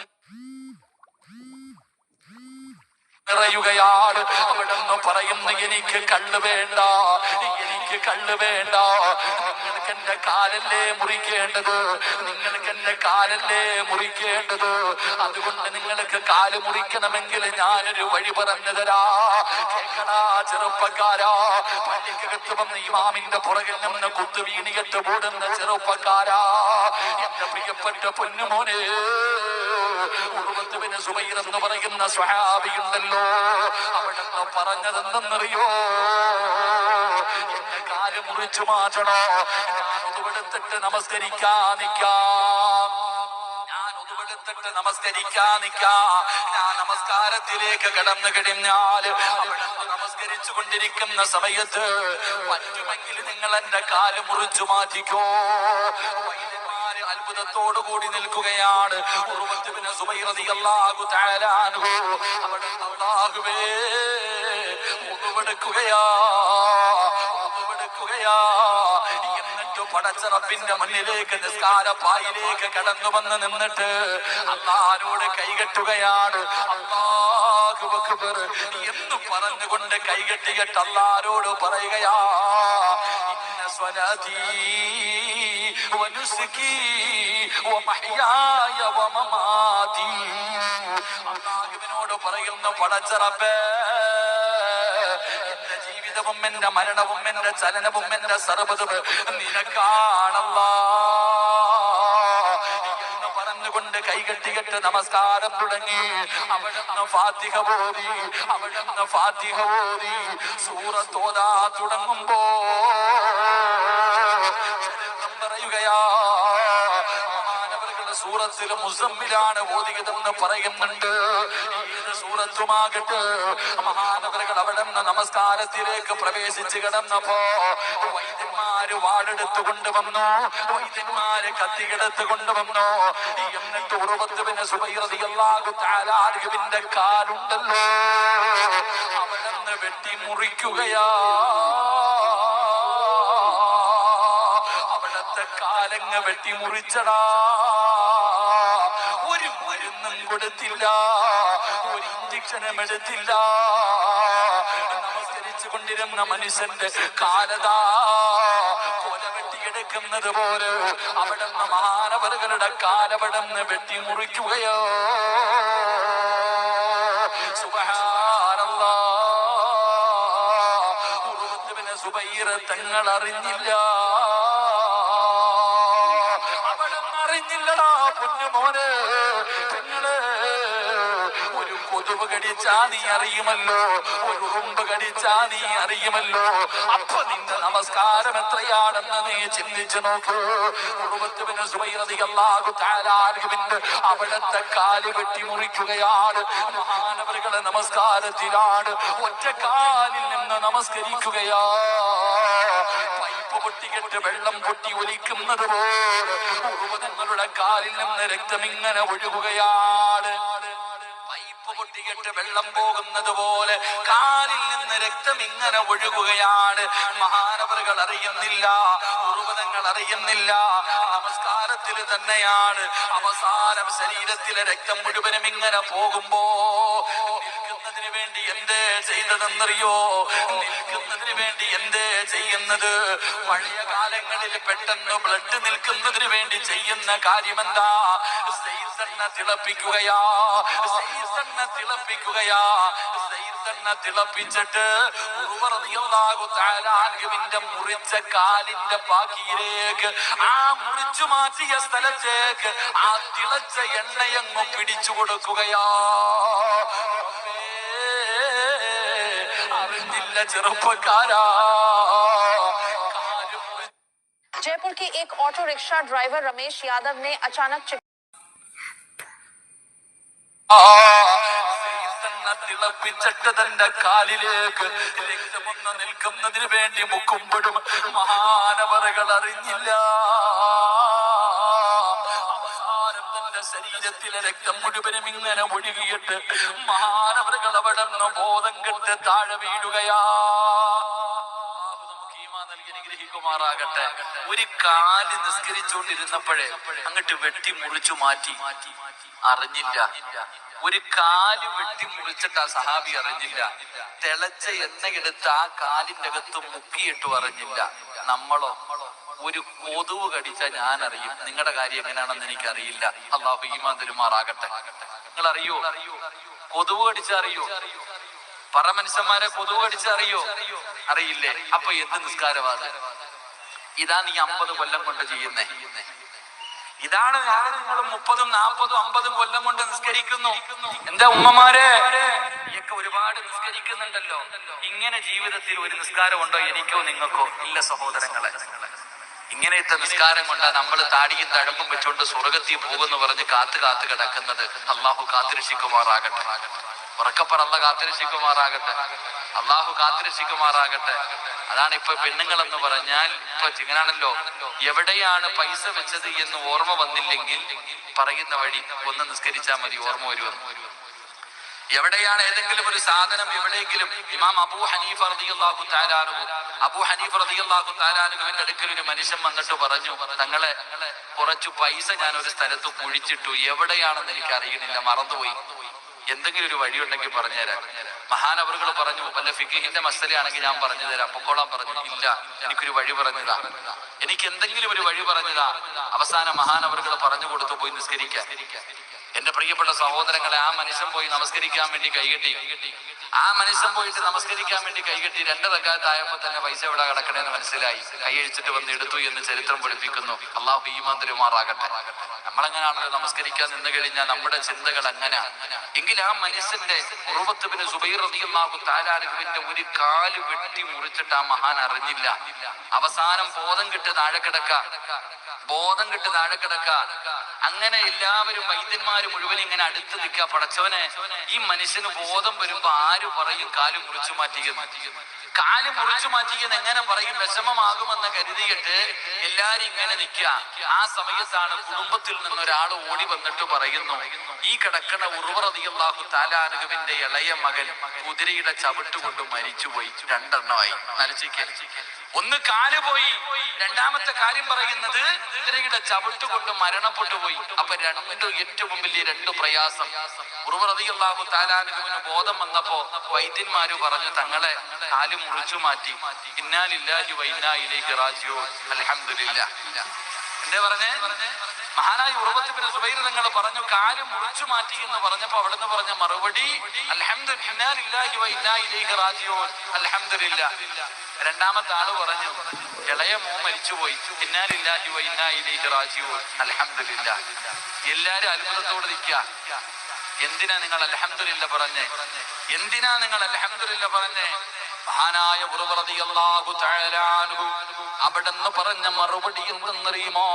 S1: നിറയുകയാണ്. അവിടെ നിന്ന് പറയുന്നു, എനിക്ക് കള്ള് വേണ്ട, എനിക്ക് കള്ള് വേണ്ട. നിങ്ങൾക്ക് എന്റെ കാലല്ലേ മുറിക്കേണ്ടത്, നിങ്ങൾക്ക് എന്റെ കാലല്ലേ മുറിക്കേണ്ടത്. അതുകൊണ്ട് നിങ്ങൾക്ക് കാല് മുറിക്കണമെങ്കിൽ ഞാനൊരു വഴി പറഞ്ഞു തരാ. കേൾക്കടാ ചെറുപ്പക്കാരാ, പള്ളിക്കകത്ത് വന്ന് ഇമാമിന്റെ പുറകിൽ നിന്ന് കുത്തുവീണികെട്ട് ഓടുന്ന ചെറുപ്പക്കാരാ, എന്റെ പ്രിയപ്പെട്ട പൊന്നുമോനെ, ഉർവത്ത് ഇബ്നു സുബൈർ എന്ന് പറയുന്ന സ്വഹാബിയുണ്ടല്ലോ, അവിടെ പറഞ്ഞതെന്തെന്നറിയോ? എന്റെ കാല് മുറിച്ചു മാറ്റണോ, ഞാൻ ഒതുവെടുത്തിട്ട് നമസ്കരിക്കാൻ നിൽക്കാം, ഞാൻ നമസ്കാരത്തിലേക്ക് കടന്നു കഴിഞ്ഞാൽ അവിടെ നമസ്കരിച്ചു കൊണ്ടിരിക്കുന്ന സമയത്ത് പറ്റുമെങ്കിൽ നിങ്ങൾ എന്റെ കാല് മുറിച്ചു മാറ്റിക്കോ. അത്ഭുതത്തോടുകൂടി നിൽക്കുകയാണ്. ഉർവത്ത് ഇബ്നു സുബൈർ റളിയല്ലാഹു തആല അൻഹു അവിടെ അല്ലാഹുവേ ഉദുവെടുക്കുകയാ. എന്നിട്ട് പടച്ച റബ്ബിന്റെ മുന്നിലേക്ക് നിസ്കാരപ്പായിലേക്ക് കടന്നു വന്ന് നിന്നിട്ട് അല്ലാഹുവോട് കൈകെട്ടുകയാണ്. അല്ലാഹു അക്ബർ എന്ന് പറഞ്ഞുകൊണ്ട് കൈകെട്ടിയിട്ട് അല്ലാഹുവോട് പറയുകയാ, സ്വലാത്തി വനുസുകി വമഹ്യായ വമമാതി. അല്ലാഹുവിനോട് പറയുന്നു, പടച്ച റബ്ബേ, എന്റെ ജീവിതവും എന്റെ മരണവും എന്റെ ചലനവും എന്റെ സർവ്വതും നിനക്കാണല്ലാ എന്ന് പറഞ്ഞുകൊണ്ട് കൈകെട്ടികെട്ട് നമസ്കാരം തുടങ്ങി. അവിടുന്ന് ഫാത്തിഹ ഓതി സൂറത്ത് ഓതാ തുടങ്ങുമ്പോ പറയുകയാ, സൂറത്തില് മുസമ്മിലാണ് ഓതിയതെന്ന് പറയുന്നുണ്ട്. ഏത് സൂറത്തുമാകട്ടെ, മഹാനവറുകൾ അവിടെ നിന്ന് നമസ്കാരത്തിലേക്ക് പ്രവേശിച്ച് കിടന്നപ്പോ വൈദ്യന്മാര് വാളെടുത്ത് കൊണ്ടുവന്നു, വൈദ്യന്മാര് കത്തിയെടുത്ത് കൊണ്ടുവന്നു. എന്നിട്ട് ഉർവത്ത് ഇബ്നു സുബൈർ റളിയല്ലാഹു തആല അൻഹുവിന്റെ കാലുണ്ടല്ലോ അവിടെ നിന്ന് വെട്ടി മുറിക്കുകയാ. കാലങ്ങ് വെട്ടി മുറിച്ചടാ. ഒരു മരുന്നും കൊടുത്തില്ല, ഒരു ഇഞ്ചക്ഷനും എടുത്തില്ല. നമസ്കരിച്ചു കൊണ്ടിരുന്ന മനുഷ്യന്റെ കാലതാ കൊല വെട്ടിയെടുക്കുന്നത് പോലെ അവിടെ നിന്ന് മഹാനവറുകളുടെ കാലവടന്ന് വെട്ടി മുറിക്കുകയോ. സുബ്ഹാനല്ലാഹ്, ഉർവത്ത് ഇബ്നു സുബൈർ തങ്ങൾ അറിഞ്ഞില്ല. പൊന്നുമോനെ, പെങ്ങളെ, ഒരു കൊതു കൊതുവ് കടിച്ചാ നീ അറിയുമല്ലോ, ഒരു ഉറുമ്പ് കടിച്ചാ നീ അറിയുമല്ലോ. അപ്പൊ നിന്റെ നമസ്കാരം എത്രയാണെന്ന് നീ ചിന്തിച്ചു നോക്കൂ. ഉറുവത്തുബിന് സുബൈർ റളിയല്ലാഹു തആല അൻഹുവിന്റെ അവിടത്തെ കാല് വെട്ടി മുറിക്കുകയാണ്. മഹാനവറുകളെ നമസ്കാരത്തിലാണ്, ഒറ്റ കാലിൽ നിന്ന് നമസ്കരിക്കുകയാ. പൈപ്പ് പൊട്ടിക്കെട്ട് വെള്ളം പൊട്ടി ഒലിക്കുന്നത് പോലെ ഉറുവതങ്ങളുടെ കാലിൽ നിന്ന് രക്തമിങ്ങനെ ഒഴുകുകയാണ്. പൈപ്പ് പൊട്ടിക്കെട്ട് വെള്ളം പോകുന്നത് പോലെ കാലിൽ നിന്ന് രക്തം ഇങ്ങനെ ഒഴുകുകയാണ്. മഹാനവറുകൾ അറിയുന്നില്ല, ഉറുവതങ്ങൾ അറിയുന്നില്ല. നമസ്കാരത്തിൽ തന്നെയാണ്. അവസാനം ശരീരത്തിലെ രക്തം മുഴുവനും ഇങ്ങനെ പോകുമ്പോ നിൽക്കുന്നതിന് വേണ്ടി എന്തേ ചെയ്തതെന്നറിയോ? നിൽക്കുന്നതിന് വേണ്ടി എന്തേ ചെയ്യുന്നത്? പഴയ കാലങ്ങളിൽ പെട്ടെന്ന് ബ്ലഡ് നിൽക്കുന്നതിന് വേണ്ടി ചെയ്യുന്ന കാര്യമെന്താ? സൈസെണ്ണ തിളപ്പിക്കുകയാ, സൈസെണ്ണ തിളപ്പിക്കുകയാ. സൈസെണ്ണ തിളപ്പിച്ചിട്ട് ഉറുവ റളിയല്ലാഹു തആല അൻഹുവിന്റെ മുറിച്ച കാലിന്റെ ബാക്കിയിലേക്ക്, ആ മുറിച്ചു മാറ്റിയ സ്ഥലത്തേക്ക് ആ തിളച്ച എണ്ണയങ്ങ് പിടിച്ചു കൊടുക്കുകയാ. അറിഞ്ഞില്ല ചെറുപ്പക്കാരാ.
S2: जयपुर की एक auto rickshaw driver Ramesh Yadav ने अचानक
S1: തിളപ്പിച്ചിട്ട് തന്റെ കാലിലേക്ക് രക്തമൊന്ന് നിൽക്കുന്നതിന് വേണ്ടി മുക്കുമ്പോഴും മഹാനവറുകൾ അറിഞ്ഞില്ല. അവസാനം തന്റെ ശരീരത്തിലെ രക്തം മുഴുവനും ഇങ്ങനെ ഒഴുകിയിട്ട് മഹാനവറുകൾ അവിടെ നിന്ന് ബോധം കെട്ട് താഴെ വീഴുകയാ. ാകട്ടെ. ഒരു കാല് നിസ്കരിച്ചുകൊണ്ടിരുന്നപ്പോഴേ അങ്ങോട്ട് വെട്ടി മുറിച്ചു മാറ്റി, അറിഞ്ഞില്ല. ഒരു കാല് വെട്ടി മുറിച്ചിട്ട് ആ സഹാബി അറിഞ്ഞില്ല. തിളച്ച എണ്ണയെടുത്ത് ആ കാലിന്റെ അകത്ത് മുക്കിയിട്ടു അറിഞ്ഞില്ല. നമ്മളോ ഒരു കൊതുവ് കടിച്ച ഞാൻ അറിയും. നിങ്ങളുടെ കാര്യം എങ്ങനെയാണെന്ന് എനിക്കറിയില്ല. അല്ലാഹു ഈമാൻ തരുമാറാകട്ടെ. നിങ്ങൾ അറിയോ? കൊതുവ് കടിച്ചറിയോ? പറ മനുഷ്യന്മാരെ, കൊതുവ് കടിച്ചറിയോ? അറിയില്ലേ? അപ്പൊ എന്ത് നിസ്കാരവാദ? ഇതാ നീ 50 കൊല്ലം കൊണ്ട് ചെയ്യുന്നേ. ഇതാണ് നിങ്ങൾ 30, 40, 50 കൊല്ലം കൊണ്ട് നിസ്കരിക്കുന്നു. എന്താ ഉമ്മമാരെ, നീയൊക്കെ ഒരുപാട് നിസ്കരിക്കുന്നുണ്ടല്ലോ. ഇങ്ങനെ ജീവിതത്തിൽ ഒരു നിസ്കാരം ഉണ്ടോ എനിക്കോ നിങ്ങൾക്കോ? ഇല്ല സഹോദരങ്ങളെ. ഇങ്ങനത്തെ നിസ്കാരം കൊണ്ടാ നമ്മൾ താടിയും തഴമ്പും വെച്ചുകൊണ്ട് സ്വർഗത്തിൽ പോകുമെന്ന് പറഞ്ഞ് കാത്തു കിടക്കുന്നത്. അള്ളാഹു കാത്തിരക്ഷിക്കുമാറാകട്ടെ. ഉറക്കപ്പറല്ല കാത്തിരക്ഷിക്കുമാറാകട്ടെ. അള്ളാഹു കാത്തിരക്ഷിക്കുമാറാകട്ടെ. അതാണ് ഇപ്പൊ പെണ്ണുങ്ങളെന്ന് പറഞ്ഞാൽ ഇപ്പൊ ഇങ്ങനാണല്ലോ, എവിടെയാണ് പൈസ വെച്ചത് എന്ന് ഓർമ്മ വന്നില്ലെങ്കിൽ പറയുന്ന വഴി ഒന്ന് നിസ്കരിച്ചാൽ മതി, ഓർമ്മ വരുമെന്ന്. എവിടെയാണ് ഏതെങ്കിലും ഒരു സാധനം എവിടെയെങ്കിലും, ഇമാം അബൂ ഹനീഫ റളിയല്ലാഹു തആല അൻഹുവിന്റെ അടുക്കൽ ഒരു മനുഷ്യൻ വന്നിട്ട് പറഞ്ഞു, തങ്ങളെ കുറച്ചു പൈസ ഞാൻ ഒരു സ്ഥലത്ത് കുഴിച്ചിട്ടു, എവിടെയാണെന്ന് എനിക്ക് അറിയണില്ല, മറന്നുപോയി, എന്തെങ്കിലും ഒരു വഴി ഉണ്ടെങ്കിൽ പറഞ്ഞുതരാം. മഹാനവറുകൾ പറഞ്ഞു, വല്ല ഫിഖിഹിന്റെ മസലയാണെങ്കിൽ ഞാൻ പറഞ്ഞു തരാം. പൊക്കോളാൻ പറഞ്ഞു. ഇല്ല, എനിക്കൊരു വഴി പറഞ്ഞതാ, എനിക്ക് എന്തെങ്കിലും ഒരു വഴി പറഞ്ഞതാ. അവസാനം മഹാനവറുകൾ പറഞ്ഞു കൊടുത്തു, പോയി നിസ്കരിക്കാൻ. എന്റെ പ്രിയപ്പെട്ട സഹോദരങ്ങളെ, ആ മനുഷ്യൻ പോയി നമസ്കരിക്കാൻ വേണ്ടി കൈകെട്ടി. ആ മനുഷ്യൻ പോയിട്ട് നമസ്കരിക്കാൻ വേണ്ടി കൈകെട്ടി 2 റക്അത്തായപ്പോ തന്നെ പൈസ എവിടെ കിടക്കണേന്ന് മനസ്സിലായി. കൈയഴിച്ചിട്ട് വന്ന് എടുത്തു എന്ന് ചരിത്രം പഠിപ്പിക്കുന്നു. അള്ളാഹു ഈമാൻ തരുമാറാകട്ടെ. നമ്മളെങ്ങനെയാണല്ലോ നമസ്കരിക്കാൻ നിന്ന് കഴിഞ്ഞാൽ നമ്മുടെ ചിന്തകൾ അങ്ങനെ. എങ്കിൽ ആ മനുഷ്യന്റെ ഉറുവത്ത് ബിൻ സുബൈർ റളിയല്ലാഹു തആല അൻഹുവിന്റെ ഒരു കാല് വെട്ടി മുറിച്ചിട്ട് ആ മഹാൻ അറിഞ്ഞില്ല. അവസാനം ബോധം കെട്ട് താഴെ കിടക്ക. അങ്ങനെ എല്ലാവരും വൈദ്യന്മാര് മുഴുവൻ ഇങ്ങനെ അടുത്ത് നിൽക്കുക. പടച്ചവനെ, ഈ മനുഷ്യന് ബോധം വരുമ്പോ ആര് പറയും കാല് മുറിച്ചു മാറ്റിയെന്ന്? കാല് മുറിച്ചു മാറ്റിയെന്ന് എങ്ങനെ പറയും? വിഷമമാകുമെന്ന് കരുതിയിട്ട് എല്ലാരും ഇങ്ങനെ നിൽക്കുക. ആ സമയത്താണ് കുടുംബത്തിൽ നിന്നൊരാൾ ഓടി വന്നിട്ട് പറയുന്നു, ഈ കിടക്കണ ഉറുവ റളിയല്ലാഹു തആല അൻഹുവിന്റെ ഇളയ മകൻ കുതിരയുടെ ചവിട്ടുകൊണ്ട് മരിച്ചുപോയി. 2 എണ്ണമായി. നലച്ചിക്ക് ഒന്ന് കാല് പോയി, രണ്ടാമത്തെ കാര്യം പറയുന്നത് കുതിരയുടെ ചവിട്ടുകൊണ്ട് മരണപ്പെട്ടു പോയി. അപ്പൊ ഏറ്റവും വലിയ 2 പ്രയാസം. ഉറുവ റളിയല്ലാഹു തആല അൻഹുവിന് ബോധം വന്നപ്പോ വൈദ്യന്മാര് പറഞ്ഞു, തങ്ങളെ കാല് മുറിച്ചു മാറ്റി. ഇന്നാ ലില്ലാഹി വ ഇന്നാ ഇലൈഹി റാജിഊൻ. അൽഹംദുലില്ലാഹ്. എന്തേ പറഞ്ഞേ? മഹാനായ ഉറുവത്ത് ബിൻ സുബൈർ തങ്ങൾ പറഞ്ഞു, കാല് മുറിച്ചു മാറ്റി എന്ന് പറഞ്ഞപ്പോ അവിടുന്ന് പറഞ്ഞ മറുപടി, അൽഹംദുലില്ലാഹി ഇന്നാ ലില്ലാഹി വ ഇന്നാ ഇലൈഹി റാജിഊൻ. അൽഹംദുലില്ലാഹ്. രണ്ടാമത്തെ ആള് പറഞ്ഞു, ഇളയ മോൻ മരിച്ചുപോയി. ഇന്നാ ലില്ലാഹി വ ഇന്നാ ഇലൈഹി റാജിഊൻ. അൽഹംദുലില്ലാഹ്. എല്ലാരും അത്ഭുതത്തോടെ നിൽക്കുക. എന്തിനാ നിങ്ങൾ അൽഹംദുലില്ലാ പറഞ്ഞേ? എന്തിനാ നിങ്ങൾ അൽഹംദുലില്ലാ പറഞ്ഞേ? മഹാനായ ഉമർ റളിയല്ലാഹു തആല അൻഹു അവിടെന്ന് പറഞ്ഞ മറുപടി എന്തെന്നറിയുമോ?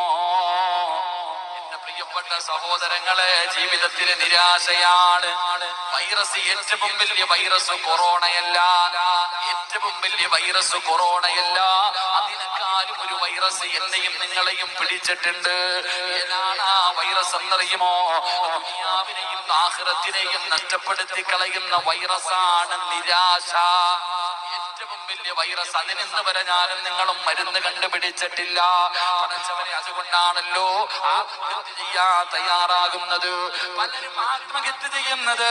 S1: എന്റെ പ്രിയപ്പെട്ട സഹോദരങ്ങളെ, ജീവിതത്തിലെ നിരാശയാണ് വൈറസ്. ഏറ്റവും വലിയ വൈറസ് കൊറോണയല്ല. ഏറ്റവും വലിയ വൈറസ് കൊറോണയല്ല. അതിനേക്കാളും ഒരു വൈറസ് എന്നെയും നിങ്ങളെയും പിടിച്ചിട്ടുണ്ട്. ഏതാണ് ആ വൈറസ് എന്നറിയുമോ? ദുനിയാവിനെയും ആഖിറത്തിനെയും നഷ്ടപ്പെടുത്തി കളയുന്ന വൈറസാണ് നിരാശ. ഏറ്റവും വലിയ വൈറസ്. അതിനിന്ന് വരെ ഞാനും നിങ്ങളും മരുന്ന് കണ്ടുപിടിച്ചിട്ടില്ല. പഠിച്ചവരെ, അതുകൊണ്ടാണല്ലോ ആത്മഹത്യ ചെയ്യാൻ തയ്യാറാകുന്നത്. പലരും ആത്മഹത്യ ചെയ്യുന്നത്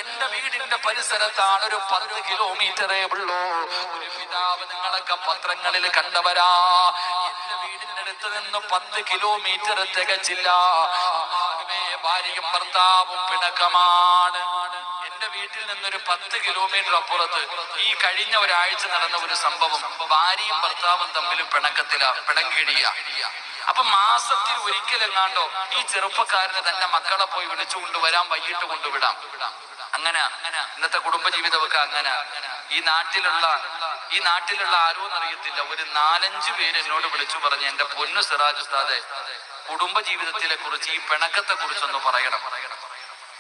S1: എന്റെ വീടിന്റെ പരിസരത്താണ്. ഒരു 10 കിലോമീറ്ററേ ഉള്ളൂ. ഒരു പിതാവ്, നിങ്ങളൊക്കെ പത്രങ്ങളിൽ കണ്ടവരാ, എന്റെ വീടിന്റെ അടുത്ത് നിന്ന് 10 കിലോമീറ്റർ തികച്ചില്ല. ഭാര്യയും ഭർത്താവും പിണക്കമാണ്. എന്റെ വീട്ടിൽ നിന്നൊരു 10 കിലോമീറ്റർ അപ്പുറത്ത് ഈ കഴിഞ്ഞ ഒരാഴ്ച നടന്ന ഒരു സംഭവം. ഭാര്യയും ഭർത്താവും തമ്മിൽ പിണങ്ങിഴിയ. അപ്പൊ മാസത്തിൽ ഒരിക്കലെങ്ങാണ്ടോ ഈ ചെറുപ്പക്കാരന് തന്റെ മക്കളെ പോയി വിളിച്ചു കൊണ്ടുവരാൻ, വൈകിട്ട് കൊണ്ടുവിടാം. അങ്ങനെ ഇന്നത്തെ കുടുംബജീവിതമൊക്കെ അങ്ങനെ. ഈ നാട്ടിലുള്ള ആരോന്നറിയത്തില്ല, ഒരു 4-5 പേര് എന്നോട് വിളിച്ചു പറഞ്ഞ്, എന്റെ പൊന്നു സിറാജ് ഉസ്താദെ, കുടുംബജീവിതത്തിലെ കുറിച്ച്, ഈ പിണക്കത്തെ കുറിച്ചൊന്ന് പറയണം.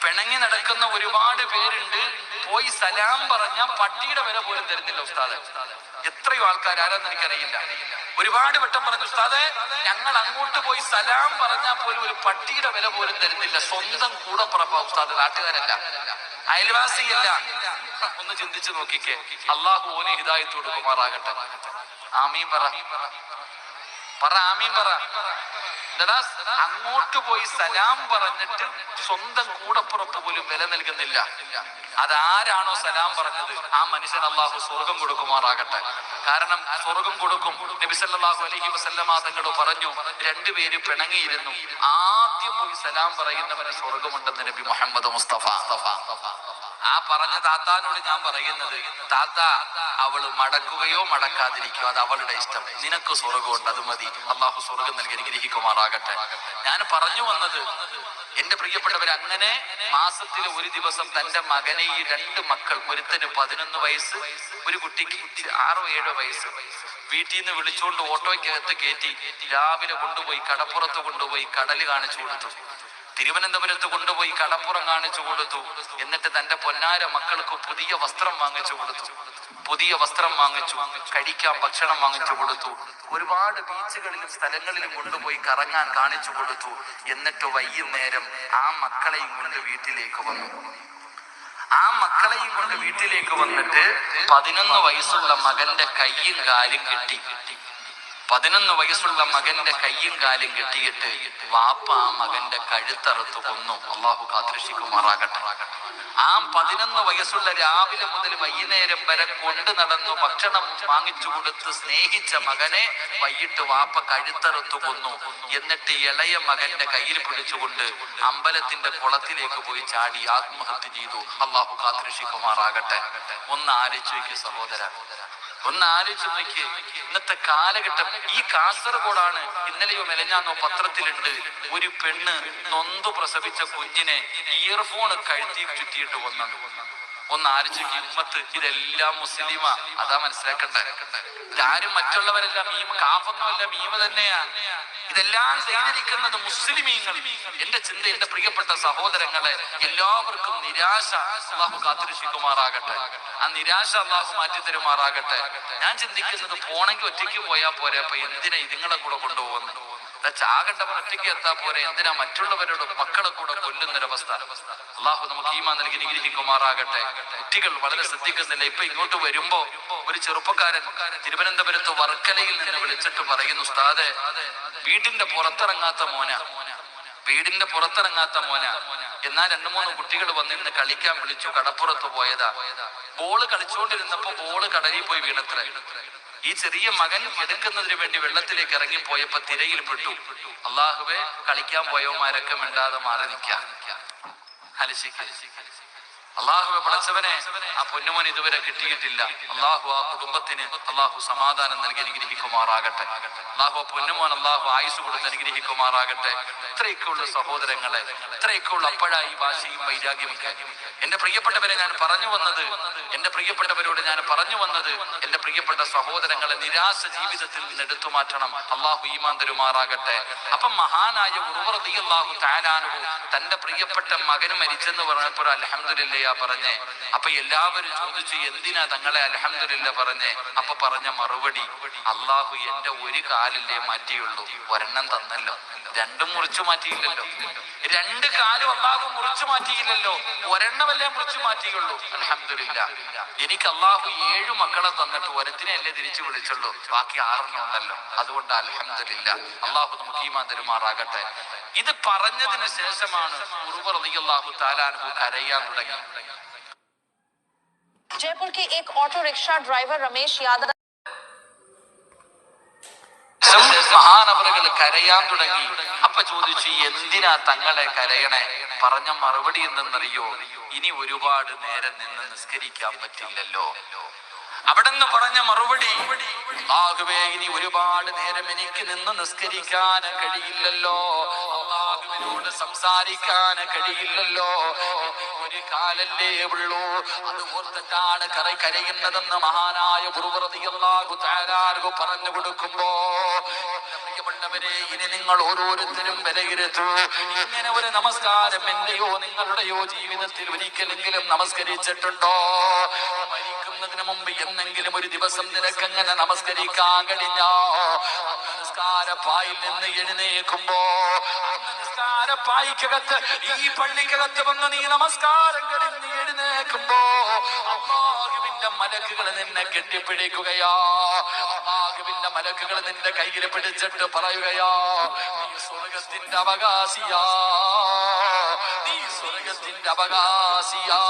S1: പിണങ്ങി നടക്കുന്ന ഒരുപാട് പേരുണ്ട്. പോയി സലാം പറഞ്ഞ പട്ടിയുടെ വില പോലും തരുന്നില്ല ഉസ്താദെ. എത്രയോ ആൾക്കാർ, ആരാന്ന് എനിക്കറിയില്ല, ഒരുപാട് വട്ടം പറഞ്ഞു, ഉസ്താദെ ഞങ്ങൾ അങ്ങോട്ട് പോയി സലാം പറഞ്ഞാൽ പോലും ഒരു പട്ടിയുടെ വില പോലും തരുന്നില്ല. സ്വന്തം കൂടപ്പുറപ്പ ഉസ്താദ്, നാട്ടുകാരല്ല, അയൽവാസിയല്ല. ഒന്ന് ചിന്തിച്ചു നോക്കിക്കേ. അള്ളാഹു ഓന് ഹിദായത്ത് കൊടുക്കുമാറാകട്ടെ. ആമീൻ പറ, ആമീൻ പറ. അങ്ങോട്ട് പോയി സലാം പറഞ്ഞിട്ട് സ്വന്തം കൂടപ്പുറപ്പ് പോലും വില നൽകുന്നില്ല. അതാരാണോ സലാം പറഞ്ഞത് ആ മനുഷ്യൻ അള്ളാഹു സ്വർഗം കൊടുക്കുമാറാകട്ടെ. കാരണം സ്വർഗം കൊടുക്കും. നബി സല്ലല്ലാഹു അലൈഹി വസല്ലമ തങ്ങൾ പറഞ്ഞു, 2 പേര് പിണങ്ങിയിരുന്നു, ആദ്യം പോയി സലാം പറയുന്നവന് സ്വർഗമുണ്ടെന്ന് നബി മുഹമ്മദ് മുസ്തഫ. ആ പറഞ്ഞ താത്താനോട് ഞാൻ പറയുന്നത്, താത്ത, അവള് മടക്കുകയോ മടക്കാതിരിക്കുകയോ അത് അവളുടെ ഇഷ്ടം. നിനക്ക് സ്വർഗമുണ്ട്, അത് മതി. അള്ളാഹു സ്വർഗം നൽകി അനുഗ്രഹിക്കുമാറാകട്ടെ. ഞാൻ പറഞ്ഞു വന്നത്, എന്റെ പ്രിയപ്പെട്ടവർ, അങ്ങനെ മാസത്തിൽ ഒരു ദിവസം തന്റെ മകനെ, ഈ 2 മക്കൾ, ഒരുത്തന് 11 വയസ്സ്, ഒരു കുട്ടിക്ക് 6-7 വയസ്സ്, വീട്ടിൽ നിന്ന് വിളിച്ചുകൊണ്ട് ഓട്ടോയ്ക്കകത്ത് കയറ്റി രാവിലെ കൊണ്ടുപോയി കടപ്പുറത്ത് കൊണ്ടുപോയി കടല് കാണിച്ചു കൊടുത്തു. തിരുവനന്തപുരത്ത് കൊണ്ടുപോയി കടപ്പുറം കാണിച്ചു കൊടുത്തു. എന്നിട്ട് തന്റെ പൊന്നാര മക്കൾക്ക് പുതിയ വസ്ത്രം വാങ്ങിച്ചു കൊടുത്തു. കഴിക്കാൻ ഭക്ഷണം വാങ്ങിച്ചു കൊടുത്തു. ഒരുപാട് ബീച്ചുകളിലും സ്ഥലങ്ങളിലും കൊണ്ടുപോയി കറങ്ങാൻ കാണിച്ചു കൊടുത്തു. എന്നിട്ട് വൈകുന്നേരം ആ മക്കളെയും കൊണ്ട് വീട്ടിലേക്ക് വന്നു. വന്നിട്ട് 11 വയസ്സുള്ള മകന്റെ കയ്യും കാലും കെട്ടി. 11 വയസ്സുള്ള മകന്റെ കയ്യും കാലും കെട്ടിയിട്ട് വാപ്പ ആ മകന്റെ കഴുത്തറുത്തു കൊന്നു. അള്ളാഹു കാത്തുരക്ഷിക്കുമാറാകട്ടെ. ആ 11 വയസ്സുള്ള രാവിലെ മുതൽ വൈകുന്നേരം വരെ കൊണ്ടു നടന്നു ഭക്ഷണം വാങ്ങിച്ചു കൊടുത്ത് സ്നേഹിച്ച മകനെ വൈകിട്ട് വാപ്പ കഴുത്തറുത്തു കൊന്നു. എന്നിട്ട് ഇളയ മകന്റെ കയ്യിൽ പിടിച്ചുകൊണ്ട് അമ്പലത്തിന്റെ കുളത്തിലേക്ക് പോയി ചാടി ആത്മഹത്യ ചെയ്തു. അള്ളാഹു കാത്തുരക്ഷിക്കുമാറാകട്ടെ. ഒന്ന് ആലോചിച്ച് നോക്കിയ സഹോദര, ഒന്ന് ആലോചിച്ച് നോക്കിയേ. ഇന്നത്തെ കാലഘട്ടം. ഈ കാസർഗോഡാണ്, ഇന്നലെയോ മെലഞ്ഞാന്നോ പത്രത്തിലുണ്ട്, ഒരു പെണ്ണ് നൊന്തു പ്രസവിച്ച കുഞ്ഞിനെ ഇയർഫോൺ കഴുത്തി ചുറ്റിയിട്ട് കൊന്നത്. ഒന്ന് ആലോചിക്കും. ഉമ്മത്ത് ഇതെല്ലാം മുസ്ലിമാ, അതാ മനസ്സിലാക്കണ്ടേ. ഇതാരും മറ്റുള്ളവരെല്ലാം മീമ, കാഫൊന്നുമല്ല, മീമ തന്നെയാ. ഇതെല്ലാം ചെയ്തിരിക്കുന്നത് മുസ്ലിമീങ്ങൾ. എന്റെ ചിന്ത, എന്റെ പ്രിയപ്പെട്ട സഹോദരങ്ങളെ, എല്ലാവർക്കും നിരാശ അള്ളാഹു കാത്തുരക്ഷിക്കുമാറാകട്ടെ. ആ നിരാശ അള്ളാഹു മാറ്റി തരുമാറാകട്ടെ. ഞാൻ ചിന്തിക്കുന്നത്, പോണെങ്കിൽ ഒറ്റയ്ക്ക് പോയാൽ പോരെ, അപ്പൊ എന്തിനാ ഇതുങ്ങളെ കൂടെ കൊണ്ടുപോകുന്നത്? ചാകണ്ടവൻ ഒറ്റയ്ക്ക് എത്താ പോരെ, എന്തിനാ മറ്റുള്ളവരോട് മക്കളെ കൂടെ കൊല്ലുന്നൊരവസ്ഥ? അള്ളാഹു നമുക്ക് ഈമാൻ നൽകി അനുഗ്രഹിക്കുമാറാകട്ടെ. കുട്ടികൾ വളരെ ശ്രദ്ധിക്കുന്നില്ല. ഇപ്പൊ ഇങ്ങോട്ട് വരുമ്പോ ഒരു ചെറുപ്പക്കാരൻ തിരുവനന്തപുരത്ത് വർക്കലയിൽ നിന്ന് വിളിച്ചിട്ട് പറയുന്നു, ഉസ്താദെ, വീടിന്റെ പുറത്തിറങ്ങാത്ത മോന. എന്നാൽ 2-3 കുട്ടികൾ വന്നിരുന്ന് കളിക്കാൻ വിളിച്ചു. കടപ്പുറത്ത് പോയതാ. ബോള് കളിച്ചുകൊണ്ടിരുന്നപ്പോ ബോള് കടലിൽ പോയി വീണത്ര. ഈ ചെറിയ മകൻ എടുക്കുന്നതിന് വേണ്ടി വെള്ളത്തിലേക്ക് ഇറങ്ങിപ്പോയപ്പോ തിരയിൽ പെട്ടു. അള്ളാഹുവേ, കളിക്കാൻ പോയവന്മാരൊക്കെ മിണ്ടാതെ മാറി നിൽക്കാം. അള്ളാഹുവെ പടച്ചവനെ, ആ പൊന്നുമോൻ ഇതുവരെ കിട്ടിയിട്ടില്ല. അള്ളാഹു ആ കുടുംബത്തിന് അള്ളാഹു സമാധാനം നൽകി അനുഗ്രഹിക്കുമാറാകട്ടെ. അള്ളാഹു പൊന്നുമോൻ അള്ളാഹു ആയുസ് കൊടുത്ത് അനുഗ്രഹിക്കുമാറാകട്ടെ. ഇത്രയൊക്കെയുള്ള സഹോദരങ്ങളെ, ഇത്രയൊക്കെയുള്ള അപ്പോഴായി വാശിയും വൈരാഗ്യമൊക്കെ. എന്റെ പ്രിയപ്പെട്ടവരെ, ഞാൻ പറഞ്ഞു വന്നത്, എന്റെ പ്രിയപ്പെട്ടവരോട് ഞാൻ പറഞ്ഞു വന്നത്, എന്റെ പ്രിയപ്പെട്ട സഹോദരങ്ങളെ നിരാശ ജീവിതത്തിൽ നിന്ന് എടുത്തു മാറ്റണം. അള്ളാഹു ഈമാൻ തരുമാറാകട്ടെ. അപ്പം മഹാനായ ഉർവ റളിയല്ലാഹു തആല അൻഹു തന്റെ പ്രിയപ്പെട്ട മകന് മരിച്ചെന്ന് പറഞ്ഞപ്പോൾ അൽഹംദുലില്ലാ പറഞ്ഞേ. അപ്പൊ എല്ലാവരും ചോദിച്ചു, എന്തിനാ തങ്ങളെ അൽഹംദുലില്ലാ പറഞ്ഞേ? അപ്പൊ പറഞ്ഞ മറുപടി, അള്ളാഹു എന്റെ ഒരു കാലില്ലേ മാറ്റിയുള്ളൂ, ഒരെണ്ണം തന്നല്ലോ. രണ്ടും മുറിച്ചു മാറ്റിയില്ലല്ലോ. രണ്ട് കാലും അള്ളാഹു മുറിച്ചു മാറ്റിയില്ലല്ലോ, ഒരെണ്ണമല്ലേ മുറിച്ചു മാറ്റിയുള്ളൂ. അൽഹംദുലില്ലാ. എനിക്ക് അള്ളാഹു 7 മക്കളെ തന്നിട്ട് ഒരത്തിനെയല്ലേ തിരിച്ചു വിളിച്ചുള്ളൂ, ബാക്കി 6 ഉണ്ടല്ലോ. അതുകൊണ്ട് അൽഹംദുലില്ലാ. അള്ളാഹു നമുക്ക് ഈമാൻ തരുമാറാകട്ടെ. ഇത് പറഞ്ഞതിന് ശേഷമാണ് ഉർവ റളിയല്ലാഹു തആല അൻഹു കരയാൻ തുടങ്ങി.
S2: जयपुर के एक auto rickshaw driver Ramesh Yadav
S1: മഹാനവറുകൾ കരയാൻ തുടങ്ങി. അപ്പൊ ചോദിച്ചു, എന്തിനാ തങ്ങളെ കരയണേ? പറഞ്ഞ മറുപടി എന്തെന്നറിയോ? ഇനി ഒരുപാട് നേരം നിന്ന് നിസ്കരിക്കാൻ പറ്റില്ലല്ലോ. അവിടെന്ന് പറഞ്ഞ മറുപടി, അല്ലാഹുവേ, ഇനി ഒരുപാട് നേരം എനിക്ക് നിന്ന് നിസ്കരിക്കാൻ കഴിയില്ലല്ലോ, അല്ലാഹുവിനോട് സംസാരിക്കാൻ കഴിയില്ലല്ലോ, ഒരു കാലല്ലേ ഉള്ളൂ. അത് ഓർത്തിട്ടാണ് കരയുന്നതെന്ന് മഹാനായ ഉർവ റളിയല്ലാഹു തആല അൻഹു പറഞ്ഞു കൊടുക്കുമ്പോ, പ്രിയപ്പെട്ടവരെ, ഇനി നിങ്ങൾ ഓരോരുത്തരും വിലയിരുത്തൂ. ഇങ്ങനെ ഒരു നമസ്കാരം എന്റെയോ നിങ്ങളുടെയോ ജീവിതത്തിൽ ഒരിക്കലെങ്കിലും നമസ്കരിച്ചിട്ടുണ്ടോ? മരിക്കുന്നതിന് മുമ്പ് എന്നെങ്കിലും ഒരു ദിവസം നിനക്കങ്ങനെ നമസ്കരിക്കാൻ കഴിഞ്ഞോ? നമസ്കാരപ്പായിൽ നിന്ന് എഴുന്നേൽക്കുമ്പോ, നമസ്കാരപ്പായിക്കകത്ത്, ഈ പള്ളിക്കകത്ത് വന്ന് നീ നമസ്കാരം കഴിഞ്ഞ് എഴുന്നേൽക്കുമ്പോ അല്ലാഹുവിന്റെ മലക്കുകൾ നിന്നെ കെട്ടിപ്പിടിക്കുകയാ. അല്ലാഹുവിന്റെ മലക്കുകൾ നിന്റെ കയ്യിൽ പിടിച്ചിട്ട് പറയുകയാ, നീ സ്വർഗത്തിന്റെ അവകാശിയാ, നീ സ്വർഗത്തിന്റെ അവകാശിയാ.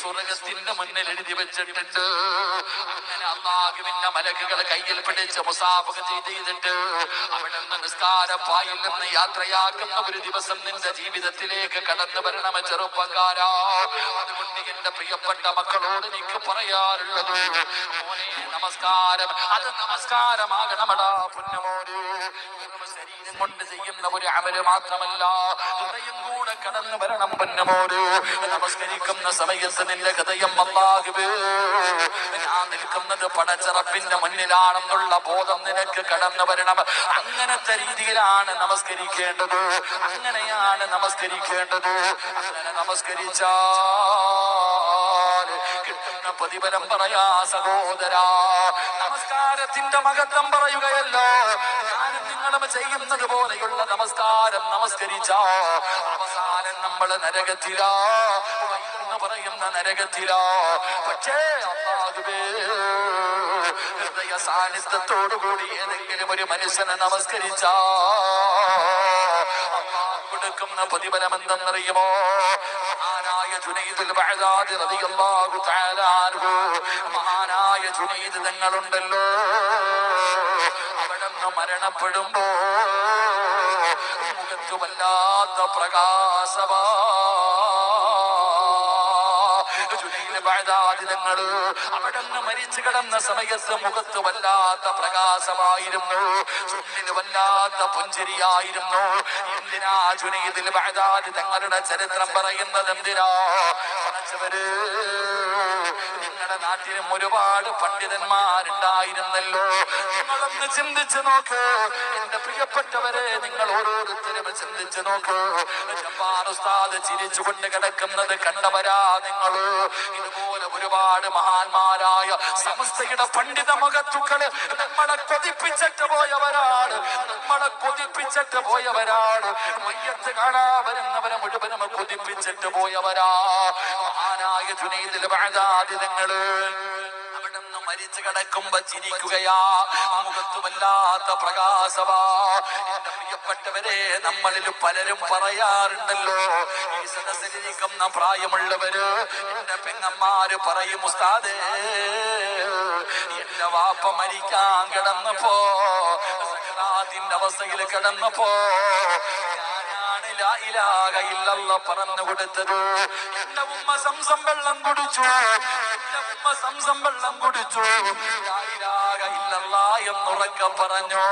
S1: സ്വർഗത്തിന്റെ മുന്നിൽ എഴുതി വെച്ചിട്ടുണ്ട്. അങ്ങനെ അല്ലാഹുവിന്റെ മലക്കുകൾ കയ്യിൽ പിടിച്ച് മുസാഫഹ ചെയ്തിട്ട് അവിടെ നിന്ന് നിസ്കാരപ്പായിൽ നിന്ന് യാത്രയാക്കുന്ന ഒരു ദിവസം നിന്റെ ജീവിതത്തിലേക്ക് കടന്നു വരണം ചെറുപ്പക്കാരാ. അതുകൊണ്ട് എന്റെ പ്രിയപ്പെട്ട മക്കളോട് എനിക്ക് പറയാറുള്ളത്, മോനെ, നമസ്കാരം അത് നമസ്കാരമാകണമടാ പൊന്നുമോനെ. ശരീരം കൊണ്ട് ചെയ്യുന്ന ഒരു അമല് മാത്രമല്ല, ഹൃദയം കൂടെ കടന്നു വരണം പൊന്നുമോനെ. നമസ്കരിക്കുന്ന സമയത്ത് നിന്റെ ഹൃദയം, അല്ലാഹുവേ, ഞാൻ നിൽക്കുന്നത് പടച്ചറപ്പിന്റെ മുന്നിലാണെന്നുള്ള ബോധം നിനക്ക് കടന്നു വരണം. അങ്ങനത്തെ രീതിയിലാണ് നമസ്കരിക്കേണ്ടത്, അങ്ങനെയാണ് നമസ്കരിക്കേണ്ടത്. അങ്ങനെ നമസ്കരിച്ചാൽ കിട്ടുന്ന പ്രതിഫലം പറയാ സഹോദരാ. നമസ്കാരത്തിന്റെ മഹത്വം പറയുകയല്ലോ. ഞാനും നിങ്ങളും ചെയ്യുന്നത് പോലെയുള്ള നമസ്കാരം നമസ്കരിച്ചാ അവസാനം നമ്മൾ നരകത്തിലാ, പറയുന്ന നരകത്തിലോ. പക്ഷേ അല്ലാഹുവേ, ഹൃദയ സാന്നിധ്യത്തോടുകൂടി ഏതെങ്കിലും ഒരു മനുഷ്യനെ നമസ്കരിച്ചാ അല്ലാഹു കൊടുക്കുന്ന പ്രതിഫലം എന്തെന്നറിയുമോ? മഹാനായ ജുനൈദുൽ ബഅദാദി റളിയല്ലാഹു തആല അൻഹു, മഹാനായ ജുനൈദ് തങ്ങളുണ്ടല്ലോ, അവിടുന്ന് മരണപ്പെടുമ്പോ മുഖത്ത് വല്ലാത്ത പ്രകാശമാ. അവിടുന്ന് മരിച്ചു കിടന്ന സമയത്ത് മുഖത്ത് വല്ലാത്ത പ്രകാശമായിരുന്നു, ചുണ്ടിന് വല്ലാത്ത പുഞ്ചിരിയായിരുന്നു. എന്തിനാ ജുനൈദുൽ ബഅദാദി തങ്ങളുടെ ചരിത്രം പറയുന്നത്? എന്തിനാ? നിങ്ങളുടെ നാട്ടിലും ഒരുപാട് പണ്ഡിതന്മാരുണ്ടായിരുന്നല്ലോ. നിങ്ങളൊന്ന് ചിന്തിച്ചു നോക്ക് എന്റെ പ്രിയപ്പെട്ടവരെ, നിങ്ങൾ ഓരോരുത്തരും ചിന്തിച്ചു നോക്ക്. ജബ്ബാർ ഉസ്താദ് ചിരിച്ചുകൊണ്ട് കിടക്കുന്നത് കണ്ടവരാ നിങ്ങൾ. ഇതുപോലെ ഒരുപാട് മഹാന്മാരായ സമസ്തയുടെ പണ്ഡിത മഹത്തുക്കള് നമ്മളെ കൊതിപ്പിച്ചിട്ട് പോയവരാണ്, നമ്മളെ കൊതിപ്പിച്ചിട്ട് പോയവരാണ്. മയ്യത്ത് കാണാൻ വരുന്നവരെ മുഴുവനും കൊതിപ്പിച്ചിട്ട് പോയവരാ. മഹാനായ ജുനൈദുൽ ബഅദാദി തങ്ങള് അവിടുന്ന് മരിച്ചു കിടക്കുമ്പോ ചിരിക്കുകയാ, മുഖത്ത് വല്ലാത്ത പ്രകാശമാ. എന്റെ പ്രിയപ്പെട്ടവരെ, നമ്മളിൽ പലരും പറയാറുണ്ടല്ലോ, ഈ സദസ്സിലിരിക്കുന്ന പ്രായമുള്ളവര്, എന്റെ പെങ്ങന്മാര് പറയും, ഉസ്താദേ, എന്റെ വാപ്പ മരിക്കാൻ കിടന്നപ്പോ, സക്കറാത്തിന്റെ അവസ്ഥയിൽ കിടന്നപ്പോ ലാ ഇലാഹ ഇല്ലല്ലാഹ് പറഞ്ഞു കൊടുത്തത്. എന്റെ ഉമ്മ സംസം വെള്ളം കുടിച്ചു, എന്റെ ഉമ്മ സംസം വെള്ളം കുടിച്ചു, ലാ ഇലാഹ ഇല്ലല്ലാഹ് എന്നുറക്കെ പറഞ്ഞു.